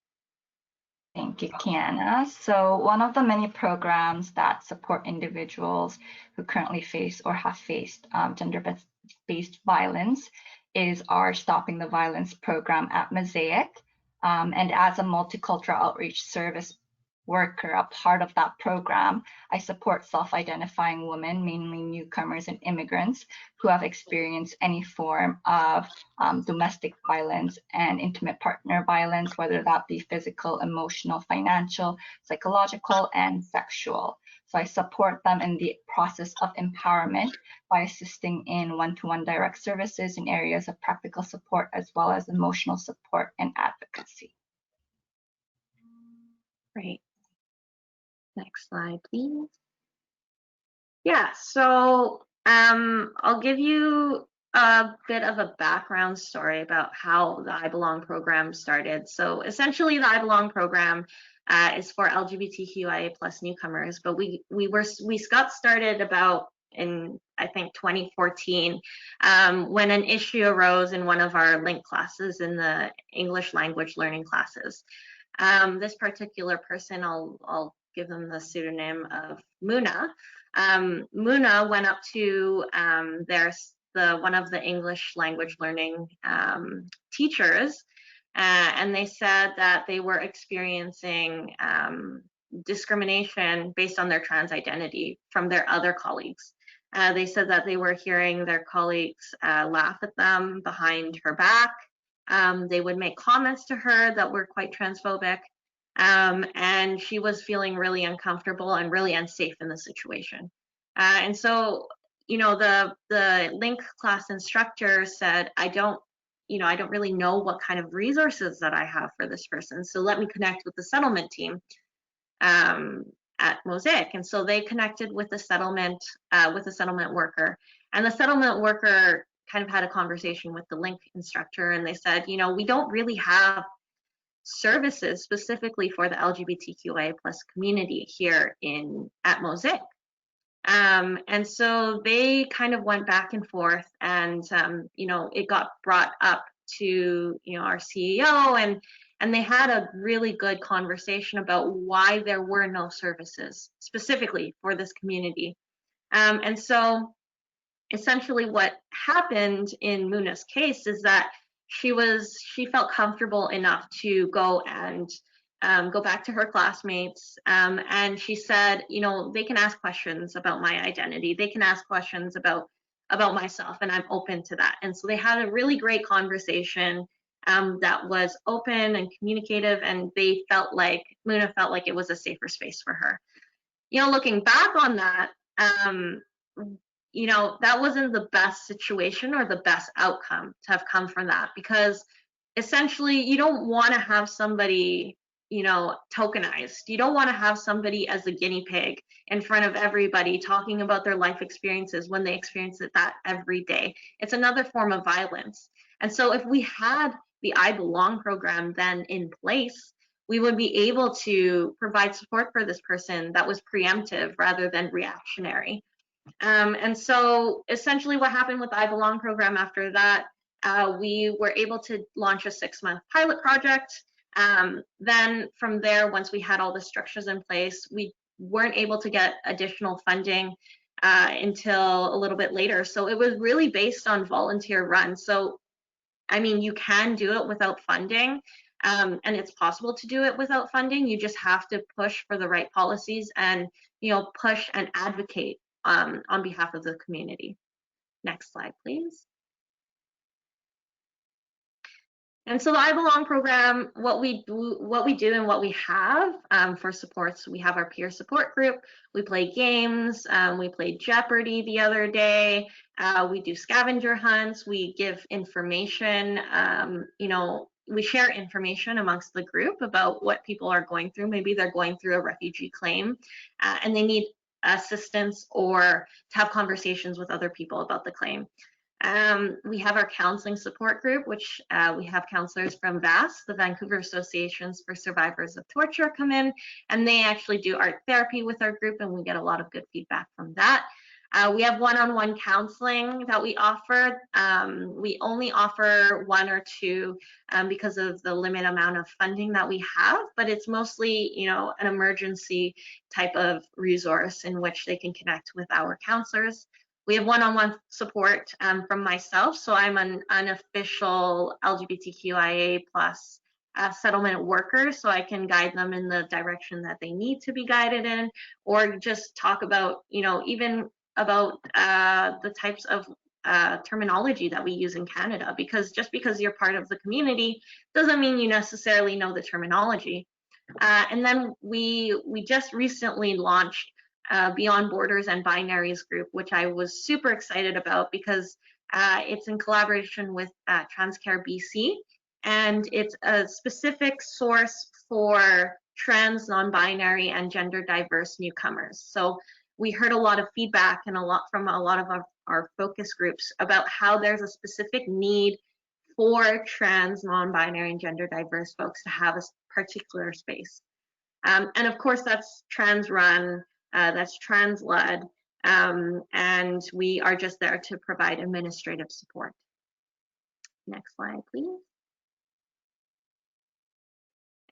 Thank you, Kiana. So one of the many programs that support individuals who currently face or have faced gender-based violence is our Stopping the Violence program at Mosaic. And as a multicultural outreach service worker, a part of that program, I support self-identifying women, mainly newcomers and immigrants, who have experienced any form of domestic violence and intimate partner violence, whether that be physical, emotional, financial, psychological, and sexual. So I support them in the process of empowerment by assisting in one-to-one direct services in areas of practical support, as well as emotional support and advocacy. Great. Next slide, please. Yeah, so I'll give you a bit of a background story about how the I Belong program started. So essentially, the I Belong program is for LGBTQIA+ newcomers, but we got started about in, I think, 2014 when an issue arose in one of our link classes in the English language learning classes. This particular person, I'll give them the pseudonym of Muna. Muna went up to one of the English language learning teachers, and they said that they were experiencing discrimination based on their trans identity from their other colleagues. They said that they were hearing their colleagues laugh at them behind her back. They would make comments to her that were quite transphobic. And she was feeling really uncomfortable and really unsafe in the situation. And so, you know, the link class instructor said, I don't really know what kind of resources that I have for this person. So let me connect with the settlement team at Mosaic. And so they connected with the settlement worker. And the settlement worker kind of had a conversation with the link instructor, and they said, you know, we don't really have services specifically for the LGBTQIA+ community here at Mosaic. And so they kind of went back and forth, and you know, it got brought up to, you know, our CEO, and they had a really good conversation about why there were no services specifically for this community. And so essentially what happened in Muna's case is that she felt comfortable enough to go and go back to her classmates, and she said, you know, they can ask questions about my identity, they can ask questions about myself, and I'm open to that. And so they had a really great conversation that was open and communicative, and Muna felt like it was a safer space for her. You know, looking back on that, you know, that wasn't the best situation or the best outcome to have come from that, because essentially you don't want to have somebody, you know, tokenized. You don't want to have somebody as a guinea pig in front of everybody talking about their life experiences when they experience that every day. It's another form of violence. And so if we had the I Belong program then in place, we would be able to provide support for this person that was preemptive rather than reactionary. And so essentially what happened with the I Belong program after that, we were able to launch a 6-month pilot project. Then from there, once we had all the structures in place, we weren't able to get additional funding until a little bit later. So it was really based on volunteer run. So, I mean, you can do it without funding, and it's possible to do it without funding. You just have to push for the right policies and, you know, push and advocate on behalf of the community. Next slide, please. And so the I Belong program, what we do and what we have for supports, we have our peer support group, we play games, we played Jeopardy the other day, we do scavenger hunts, we give information, you know, we share information amongst the group about what people are going through. Maybe they're going through a refugee claim and they need assistance or to have conversations with other people about the claim. We have our counseling support group, which we have counselors from VAS, the Vancouver Associations for Survivors of Torture, come in, and they actually do art therapy with our group, and we get a lot of good feedback from that. We have one-on-one counseling that we offer. We only offer 1 or 2 because of the limited amount of funding that we have, but it's mostly, you know, an emergency type of resource in which they can connect with our counselors. We have one-on-one support from myself, so I'm an unofficial LGBTQIA+ settlement worker, so I can guide them in the direction that they need to be guided in, or just talk about, you know, even about the types of terminology that we use in Canada, because just because you're part of the community doesn't mean you necessarily know the terminology. And then we just recently launched Beyond Borders and Binaries group, which I was super excited about because it's in collaboration with Transcare BC, and it's a specific source for trans, non-binary, and gender diverse newcomers. So we heard a lot of feedback and from a lot of our focus groups about how there's a specific need for trans, non-binary, and gender diverse folks to have a particular space. And of course, that's trans run, that's trans led, and we are just there to provide administrative support. Next slide, please.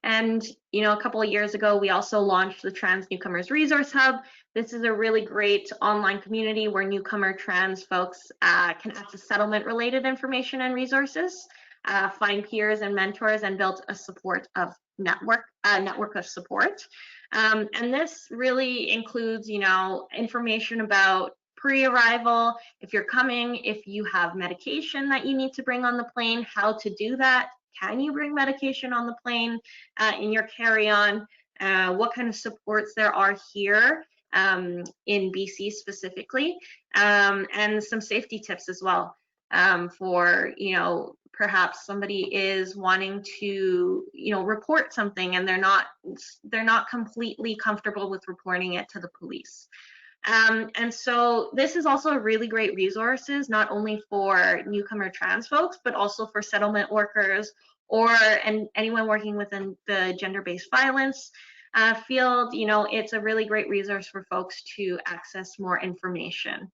And, you know, a couple of years ago, we also launched the Trans Newcomers Resource Hub. This is a really great online community where newcomer trans folks can access settlement-related information and resources, find peers and mentors, and build a network of support. And this really includes, you know, information about pre-arrival, if you're coming, if you have medication that you need to bring on the plane, how to do that. Can you bring medication on the plane in your carry-on? What kind of supports there are here in BC specifically, and some safety tips as well for, you know, perhaps somebody is wanting to, you know, report something and they're not completely comfortable with reporting it to the police. And so this is also a really great resources, not only for newcomer trans folks, but also for settlement workers and anyone working within the gender-based violence field. You know, it's a really great resource for folks to access more information.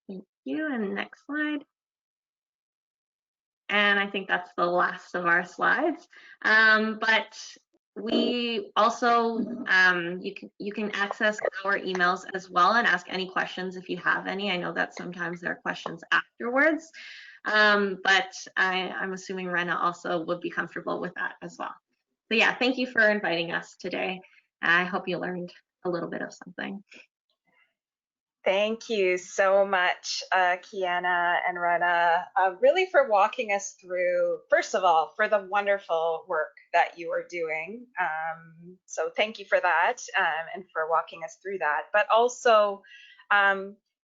Thank you, and next slide. And I think that's the last of our slides. But we also, you can access our emails as well and ask any questions if you have any. I know that sometimes there are questions afterwards, but I'm assuming Rena also would be comfortable with that as well. So yeah, thank you for inviting us today. I hope you learned a little bit of something. Thank you so much, Kiana and Rena, really for walking us through, first of all, for the wonderful work that you are doing. So thank you for that and for walking us through that, but also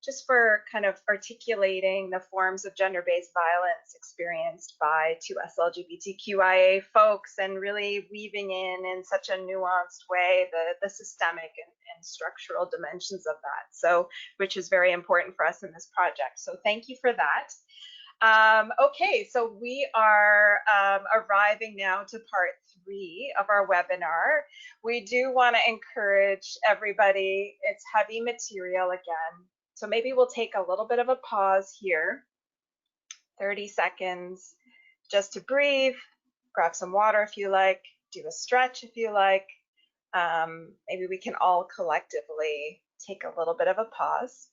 just for kind of articulating the forms of gender-based violence experienced by us LGBTQIA folks and really weaving in such a nuanced way the systemic and structural dimensions of that, so which is very important for us in this project. So thank you for that. Okay, so we are arriving now to part 3 of our webinar. We do want to encourage everybody, it's heavy material again, so maybe we'll take a little bit of a pause here, 30 seconds, just to breathe, grab some water if you like, do a stretch if you like. Maybe we can all collectively take a little bit of a pause.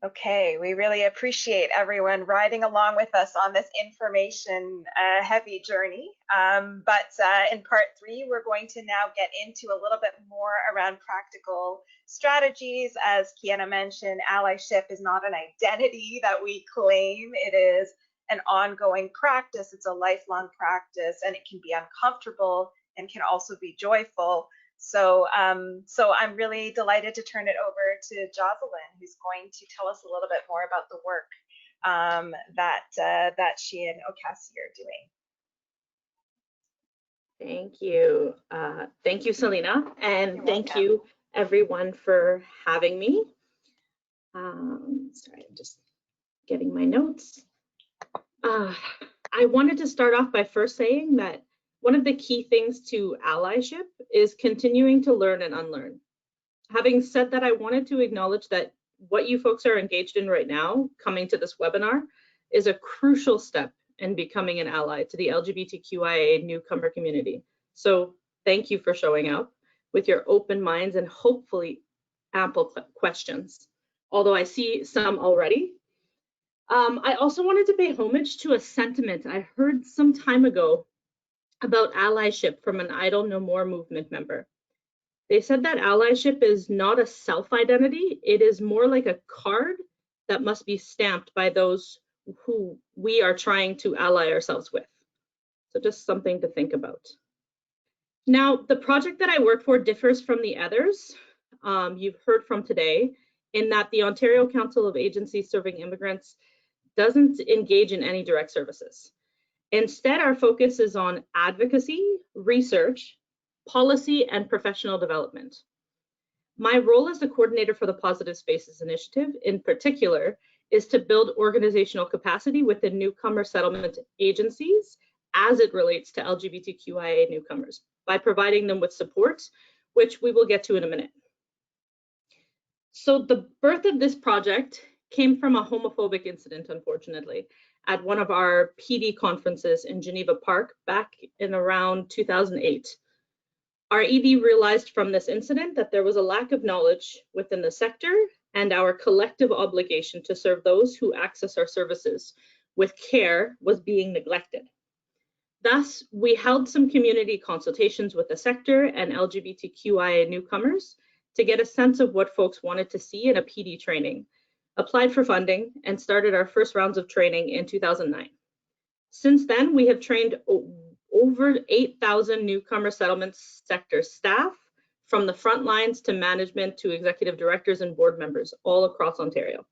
Okay, we really appreciate everyone riding along with us on this information heavy journey. But in part 3, we're going to now get into a little bit more around practical strategies. As Kiana mentioned, allyship is not an identity that we claim. It is an ongoing practice. It's a lifelong practice, and it can be uncomfortable and can also be joyful. So I'm really delighted to turn it over to Jocelyn, who's going to tell us a little bit more about the work that she and Okasi are doing. Thank you. Thank you, Selena, and You're thank welcome. you everyone for having me. Sorry, I'm just getting my notes. I wanted to start off by first saying that one of the key things to allyship is continuing to learn and unlearn. Having said that, I wanted to acknowledge that what you folks are engaged in right now, coming to this webinar, is a crucial step in becoming an ally to the LGBTQIA newcomer community. So thank you for showing up with your open minds and hopefully ample questions, although I see some already. I also wanted to pay homage to a sentiment I heard some time ago about allyship from an Idle No More movement member. They said that allyship is not a self-identity, it is more like a card that must be stamped by those who we are trying to ally ourselves with. So just something to think about. Now, the project that I work for differs from the others you've heard from today, in that the Ontario Council of Agencies Serving Immigrants doesn't engage in any direct services. Instead, our focus is on advocacy, research, policy, and professional development. My role as the coordinator for the Positive Spaces Initiative, in particular, is to build organizational capacity within newcomer settlement agencies as it relates to LGBTQIA newcomers by providing them with support, which we will get to in a minute. So the birth of this project came from a homophobic incident, unfortunately, at one of our PD conferences in Geneva Park back in around 2008. Our ED realized from this incident that there was a lack of knowledge within the sector and our collective obligation to serve those who access our services with care was being neglected. Thus, we held some community consultations with the sector and LGBTQIA newcomers to get a sense of what folks wanted to see in a PD training, applied for funding, and started our first rounds of training in 2009. Since then, we have trained over 8,000 newcomer settlement sector staff, from the front lines to management to executive directors and board members all across Ontario.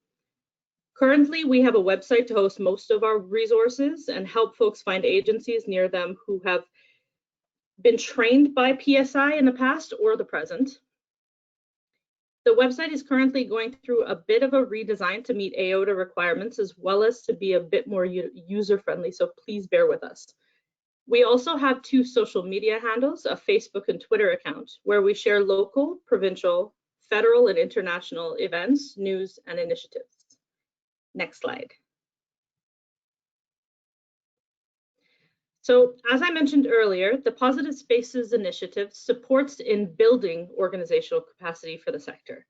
Currently, we have a website to host most of our resources and help folks find agencies near them who have been trained by PSI in the past or the present. The website is currently going through a bit of a redesign to meet AOTA requirements, as well as to be a bit more user-friendly, so please bear with us. We also have 2 social media handles, a Facebook and Twitter account, where we share local, provincial, federal, and international events, news, and initiatives. Next slide. So, as I mentioned earlier, the Positive Spaces Initiative supports in building organizational capacity for the sector.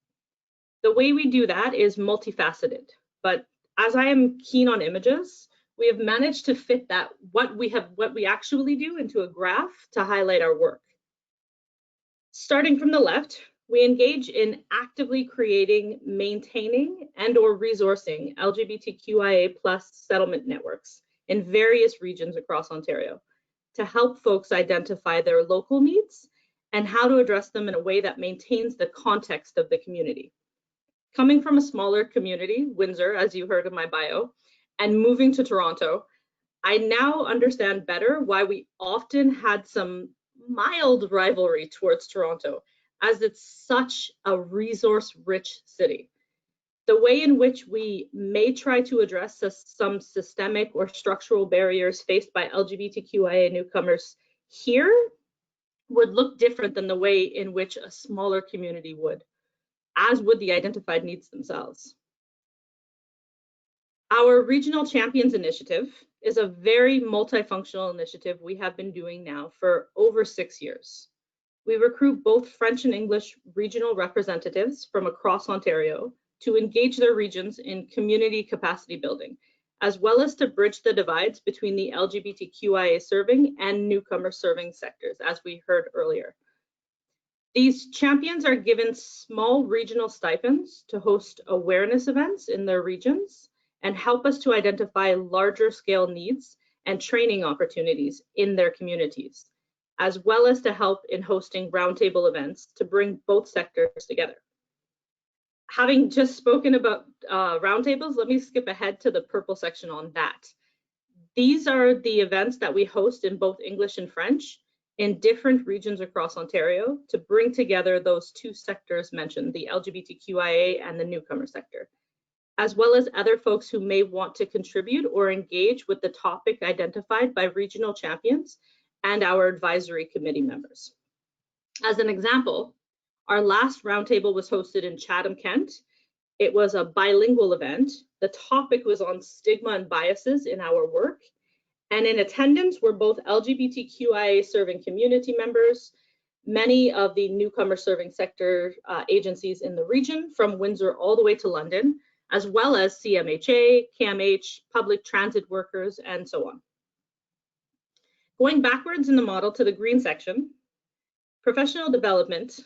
The way we do that is multifaceted, but as I am keen on images, we have managed to fit that what we actually do into a graph to highlight our work. Starting from the left, we engage in actively creating, maintaining, and/or resourcing LGBTQIA+ settlement networks in various regions across Ontario to help folks identify their local needs and how to address them in a way that maintains the context of the community. Coming from a smaller community, Windsor, as you heard in my bio, and moving to Toronto, I now understand better why we often had some mild rivalry towards Toronto, as it's such a resource-rich city. The way in which we may try to address some systemic or structural barriers faced by LGBTQIA newcomers here would look different than the way in which a smaller community would, as would the identified needs themselves. Our Regional Champions Initiative is a very multifunctional initiative we have been doing now for over 6 years. We recruit both French and English regional representatives from across Ontario to engage their regions in community capacity building, as well as to bridge the divides between the LGBTQIA serving and newcomer serving sectors, as we heard earlier. These champions are given small regional stipends to host awareness events in their regions and help us to identify larger scale needs and training opportunities in their communities, as well as to help in hosting roundtable events to bring both sectors together. Having just spoken about roundtables, let me skip ahead to the purple section on that. These are the events that we host in both English and French, in different regions across Ontario to bring together those two sectors mentioned, the LGBTQIA and the newcomer sector, as well as other folks who may want to contribute or engage with the topic identified by regional champions and our advisory committee members. As an example, our last roundtable was hosted in Chatham, Kent. It was a bilingual event. The topic was on stigma and biases in our work. And in attendance were both LGBTQIA serving community members, many of the newcomer serving sector agencies in the region, from Windsor all the way to London, as well as CMHA, CAMH, public transit workers, and so on. Going backwards in the model to the green section, professional development,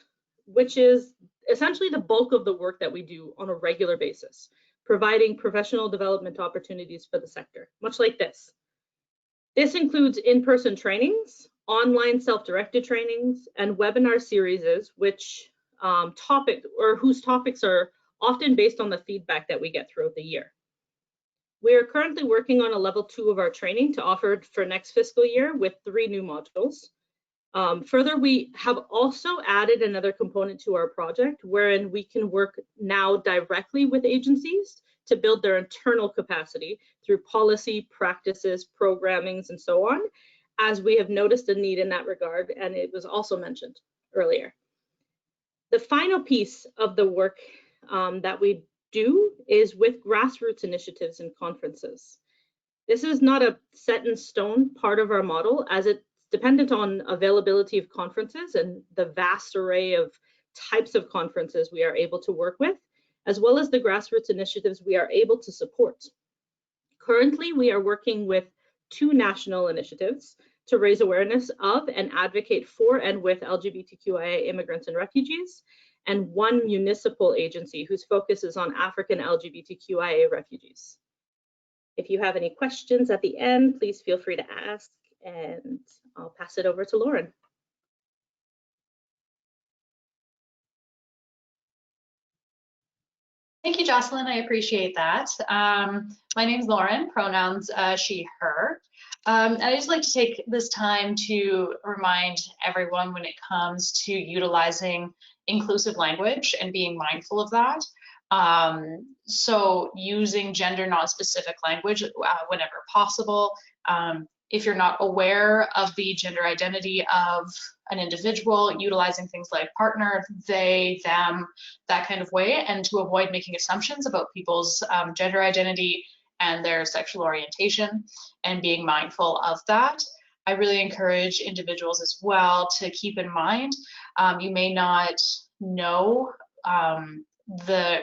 which is essentially the bulk of the work that we do on a regular basis, providing professional development opportunities for the sector, much like this. This includes in-person trainings, online self-directed trainings, and webinar series, which whose topics are often based on the feedback that we get throughout the year. We are currently working on a level 2 of our training to offer for next fiscal year with 3 new modules. Further, we have also added another component to our project wherein we can work now directly with agencies to build their internal capacity through policy, practices, programmings, and so on, as we have noticed a need in that regard, and it was also mentioned earlier. The final piece of the work that we do is with grassroots initiatives and conferences. This is not a set in stone part of our model, as it's dependent on availability of conferences and the vast array of types of conferences we are able to work with, as well as the grassroots initiatives we are able to support. Currently, we are working with 2 national initiatives to raise awareness of and advocate for and with LGBTQIA immigrants and refugees, and 1 municipal agency whose focus is on African LGBTQIA refugees. If you have any questions at the end, please feel free to ask, and I'll pass it over to Lauren. Thank you, Jocelyn. I appreciate that. My name is Lauren, pronouns she, her. And I just like to take this time to remind everyone when it comes to utilizing inclusive language and being mindful of that. So using gender non-specific language whenever possible. If you're not aware of the gender identity of an individual, utilizing things like partner, they, them, that kind of way, and to avoid making assumptions about people's gender identity and their sexual orientation, and being mindful of that. I really encourage individuals as well to keep in mind, you may not know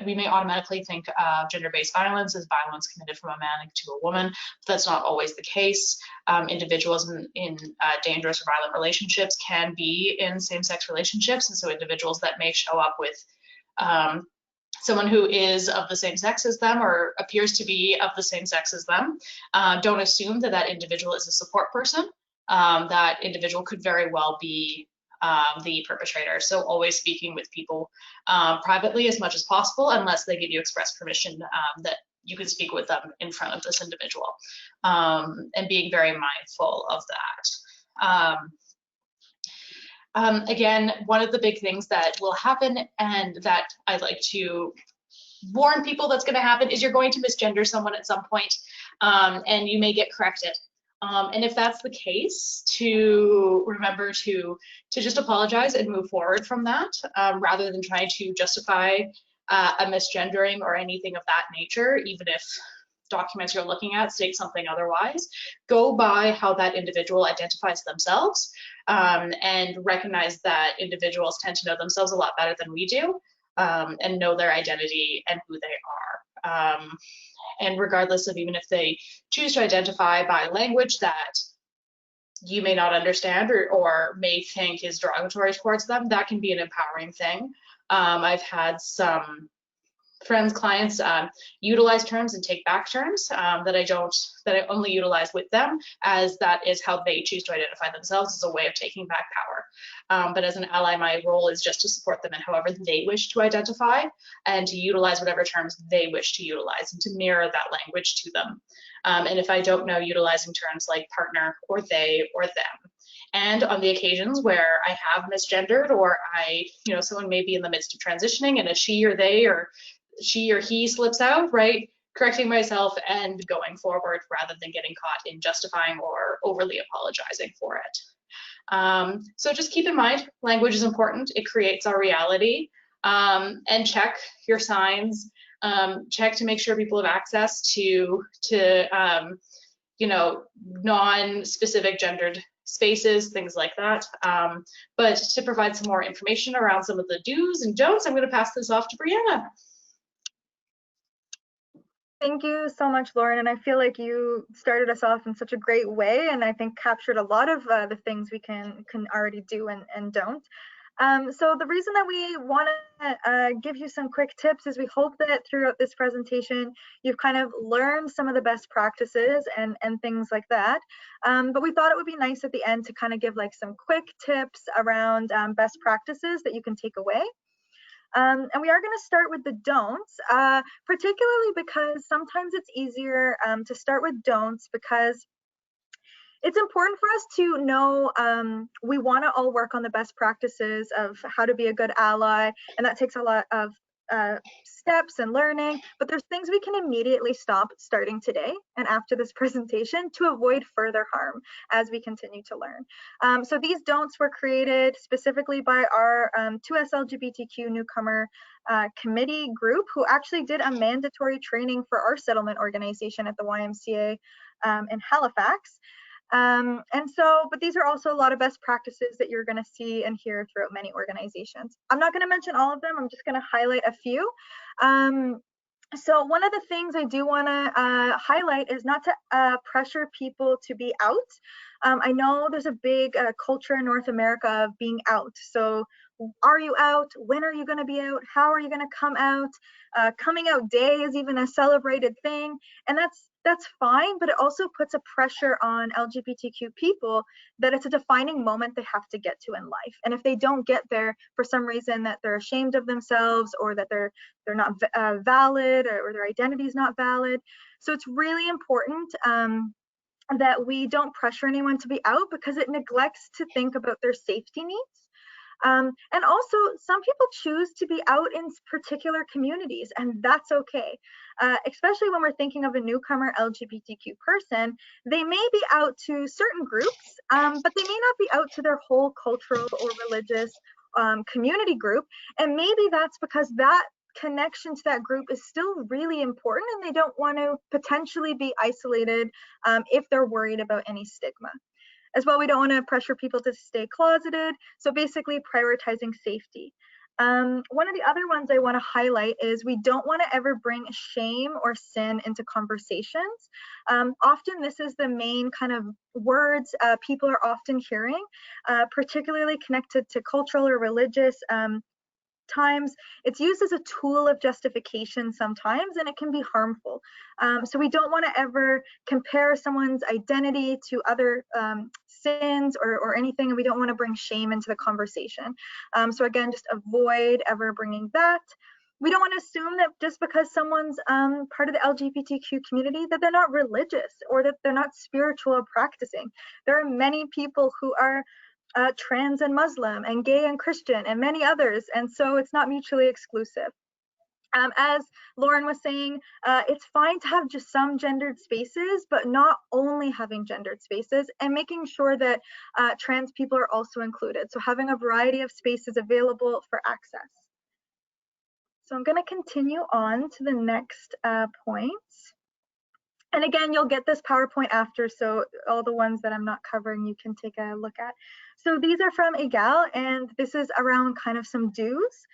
we may automatically think of gender-based violence as violence committed from a man to a woman, but that's not always the case. Individuals in dangerous or violent relationships can be in same-sex relationships, and so individuals that may show up with someone who is of the same sex as them or appears to be of the same sex as them, don't assume that that individual is a support person. That individual could very well be the perpetrator. So always speaking with people privately as much as possible, unless they give you express permission that you can speak with them in front of this individual, and being very mindful of that. Again, one of the big things that will happen and that I'd like to warn people that's going to happen is you're going to misgender someone at some point, and you may get corrected. And if that's the case, to remember to just apologize and move forward from that, rather than trying to justify a misgendering or anything of that nature, even if documents you're looking at state something otherwise. Go by how that individual identifies themselves, and recognize that individuals tend to know themselves a lot better than we do, and know their identity and who they are. And regardless of even if they choose to identify by language that you may not understand or may think is derogatory towards them, that can be an empowering thing. I've had some friends, clients utilize terms and take back terms that I only utilize with them, as that is how they choose to identify themselves, as a way of taking back power. But as an ally, my role is just to support them in however they wish to identify, and to utilize whatever terms they wish to utilize, and to mirror that language to them. And if I don't know utilizing terms like partner or they or them, And on the occasions where I have misgendered, or someone may be in the midst of transitioning and a she or they or she or he slips out, right? Correcting myself and going forward rather than getting caught in justifying or overly apologizing for it. So just keep in mind, language is important. It creates our reality. And check your signs. Check to make sure people have access to non-specific gendered spaces, things like that. But to provide some more information around some of the do's and don'ts, I'm going to pass this off to Brianna. Thank you so much, Lauren. And I feel like you started us off in such a great way, and I think captured a lot of the things we can already do and don't. So the reason that we want to give you some quick tips is we hope that throughout this presentation, you've kind of learned some of the best practices and things like that. But we thought it would be nice at the end to kind of give like some quick tips around best practices that you can take away. And we are going to start with the don'ts, particularly because sometimes it's easier to start with don'ts because it's important for us to know we want to all work on the best practices of how to be a good ally, and that takes a lot of steps and learning, but there's things we can immediately stop starting today and after this presentation to avoid further harm as we continue to learn. So these don'ts were created specifically by our 2S LGBTQ newcomer committee group, who actually did a mandatory training for our settlement organization at the YMCA in Halifax. But these are also a lot of best practices that you're going to see and hear throughout many organizations. I'm not going to mention all of them. I'm just going to highlight a few. So one of the things I do want to highlight is not to pressure people to be out. I know there's a big culture in North America of being out. So are you out? When are you going to be out? How are you going to come out? Coming out day is even a celebrated thing, and that's fine, but it also puts a pressure on LGBTQ people that it's a defining moment they have to get to in life. And if they don't get there for some reason that they're ashamed of themselves, or that they're not valid, or their identity is not valid. So it's really important that we don't pressure anyone to be out, because it neglects to think about their safety needs. And also, some people choose to be out in particular communities, and that's okay. Especially when we're thinking of a newcomer LGBTQ person, they may be out to certain groups, but they may not be out to their whole cultural or religious community group. And maybe that's because that connection to that group is still really important, and they don't want to potentially be isolated if they're worried about any stigma. As well, we don't want to pressure people to stay closeted, so basically prioritizing safety. One of the other ones I want to highlight is we don't want to ever bring shame or sin into conversations. Often this is the main kind of words people are often hearing, particularly connected to cultural or religious times. It's used as a tool of justification sometimes, and it can be harmful. So we don't want to ever compare someone's identity to other sins or anything, and we don't want to bring shame into the conversation. So again, just avoid ever bringing that. We don't want to assume that just because someone's part of the LGBTQ community that they're not religious or that they're not spiritual or practicing. There are many people who are trans and Muslim and gay and Christian and many others, and so it's not mutually exclusive. As Lauren was saying, it's fine to have just some gendered spaces, but not only having gendered spaces, and making sure that trans people are also included. So having a variety of spaces available for access. So I'm going to continue on to the next points. And again, you'll get this PowerPoint after, so all the ones that I'm not covering, you can take a look at. So these are from EGAL, and this is around kind of some do's.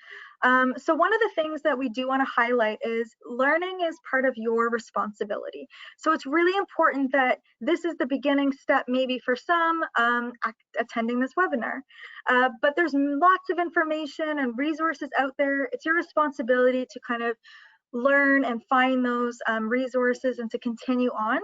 So one of the things that we do want to highlight is learning is part of your responsibility. So it's really important that this is the beginning step, maybe for some attending this webinar. But there's lots of information and resources out there. It's your responsibility to kind of learn and find those resources and to continue on.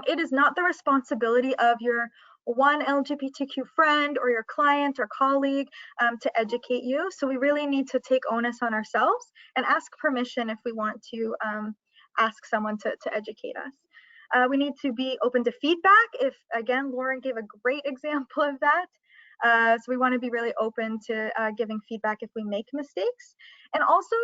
It is not the responsibility of your one LGBTQ friend or your client or colleague to educate you. So we really need to take onus on ourselves and ask permission if we want to ask someone to educate us. We need to be open to feedback. If, again, Lauren gave a great example of that. So we want to be really open to giving feedback if we make mistakes. And also,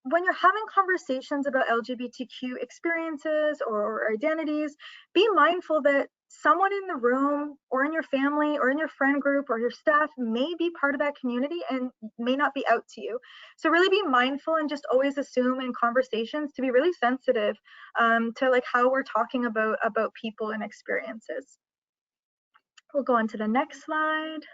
when you're having conversations about LGBTQ experiences or identities, be mindful that someone in the room or in your family or in your friend group or your staff may be part of that community and may not be out to you. So really be mindful and just always assume in conversations to be really sensitive to like how we're talking about people and experiences. We'll go on to the next slide.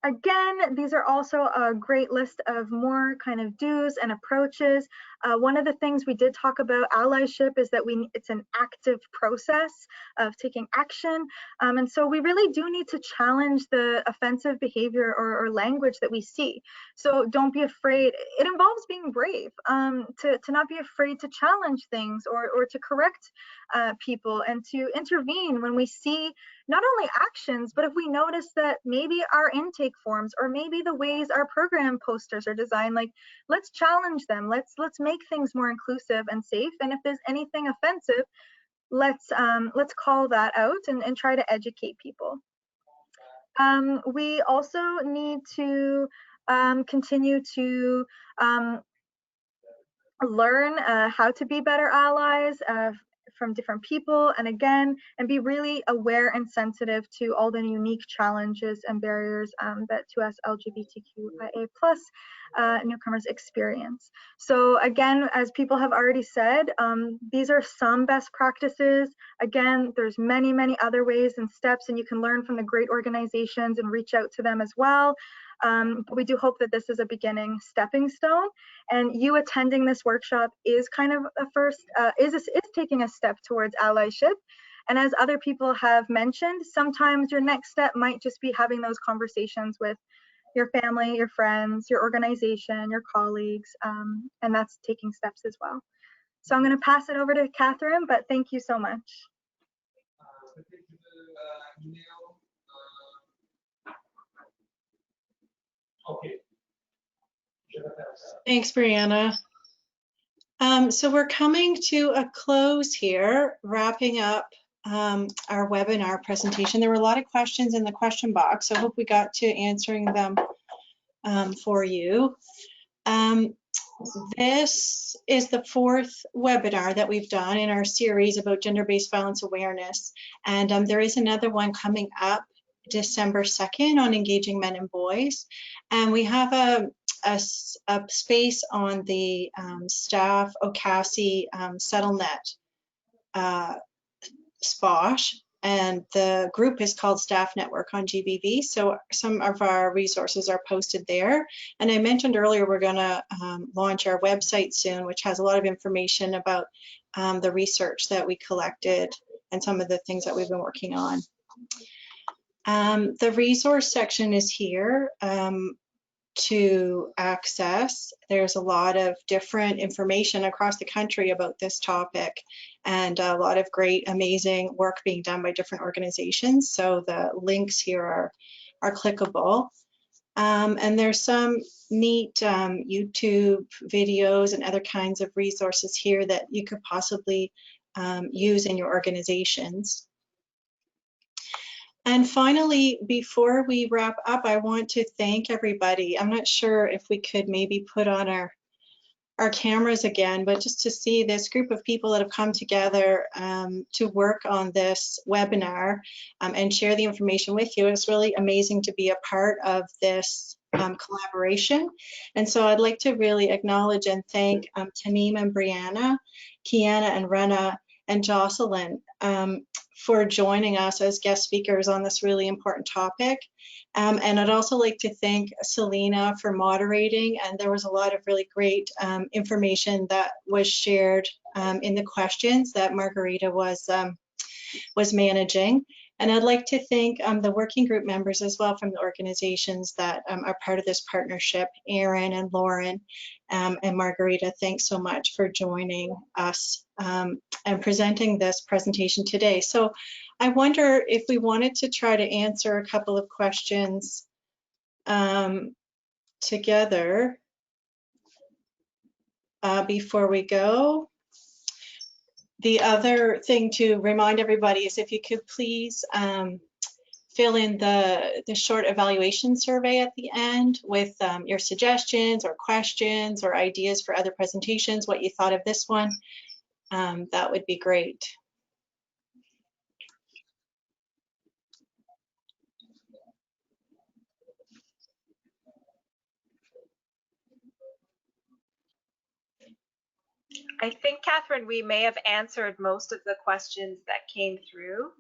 Again, these are also a great list of more kind of do's and approaches. One of the things we did talk about allyship is that it's an active process of taking action. And so we really do need to challenge the offensive behavior or language that we see. So don't be afraid. It involves being brave, to not be afraid to challenge things or to correct people and to intervene when we see not only actions, but if we notice that maybe our intake forms or maybe the ways our program posters are designed, like let's challenge them. Let's make things more inclusive and safe. And if there's anything offensive, let's call that out and try to educate people. We also need to continue to learn how to be better allies from different people, and again, and be really aware and sensitive to all the unique challenges and barriers that to us LGBTQIA+ newcomers experience. So again, as people have already said, these are some best practices. Again, there's many other ways and steps, and you can learn from the great organizations and reach out to them as well. But we do hope that this is a beginning stepping stone, and you attending this workshop is kind of a first, is taking a step towards allyship. And as other people have mentioned, sometimes your next step might just be having those conversations with your family, your friends, your organization, your colleagues, and that's taking steps as well. So I'm going to pass it over to Catherine, but thank you so much. Thanks, Brianna. So we're coming to a close here, wrapping up our webinar presentation. There were a lot of questions in the question box, so I hope we got to answering them for you. This is the fourth webinar that we've done in our series about gender-based violence awareness, and there is another one coming up December 2nd on engaging men and boys, and we have a space on the staff OCASI SettleNet SPOSH, and the group is called Staff Network on GBV. So some of our resources are posted there. And I mentioned earlier we're going to launch our website soon, which has a lot of information about the research that we collected and some of the things that we've been working on. The resource section is here to access. There's a lot of different information across the country about this topic, and a lot of great, amazing work being done by different organizations. So the links here are clickable. And there's some neat YouTube videos and other kinds of resources here that you could possibly use in your organizations. And finally, before we wrap up, I want to thank everybody. I'm not sure if we could maybe put on our cameras again, but just to see this group of people that have come together to work on this webinar and share the information with you. It's really amazing to be a part of this collaboration. And so I'd like to really acknowledge and thank Tamim and Brianna, Kiana and Rena, and Jocelyn for joining us as guest speakers on this really important topic. And I'd also like to thank Selena for moderating, and there was a lot of really great information that was shared in the questions that Margarita was managing. And I'd like to thank the working group members as well from the organizations that are part of this partnership, Aaron and Lauren and Margarita. Thanks so much for joining us and presenting this presentation today. So I wonder if we wanted to try to answer a couple of questions together. before we go. The other thing to remind everybody is if you could please fill in the short evaluation survey at the end with your suggestions or questions or ideas for other presentations, what you thought of this one, that would be great. I think, Catherine, we may have answered most of the questions that came through.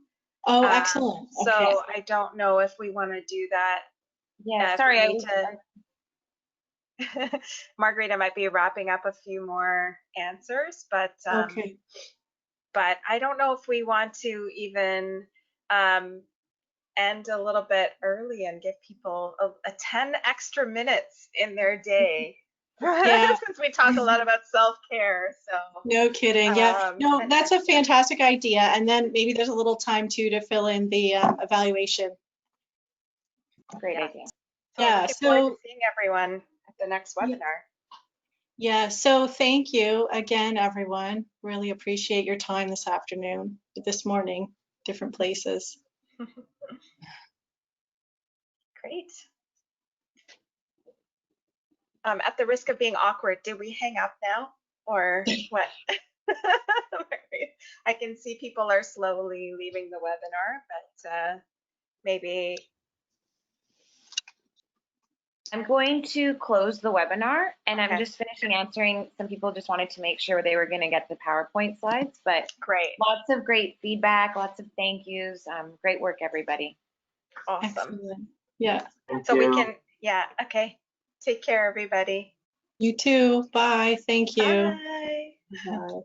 Oh, excellent. So Okay. I don't know if we want to do that. Yeah, sorry, Margarita might be wrapping up a few more answers, but Okay. but I don't know if we want to even end a little bit early and give people a 10 extra minutes in their day. Yeah. Since we talk a lot about self-care, so. No kidding. Yeah. No, that's a fantastic idea. And then maybe there's a little time too to fill in the evaluation. great idea. So Yeah. looking forward to seeing everyone at the next webinar. Yeah. So thank you again, everyone. Really appreciate your time this afternoon, this morning, different places. Great. At the risk of being awkward, did we hang up now or what? I can see people are slowly leaving the webinar, but maybe. I'm going to close the webinar, and Okay. I'm just finishing answering. Some people just wanted to make sure they were going to get the PowerPoint slides, but Great. Lots of great feedback, lots of thank yous. Great work, everybody. Awesome. Excellent. Yeah. So we can, yeah, okay. Take care, everybody. You too. Bye. Thank you. Bye. Bye.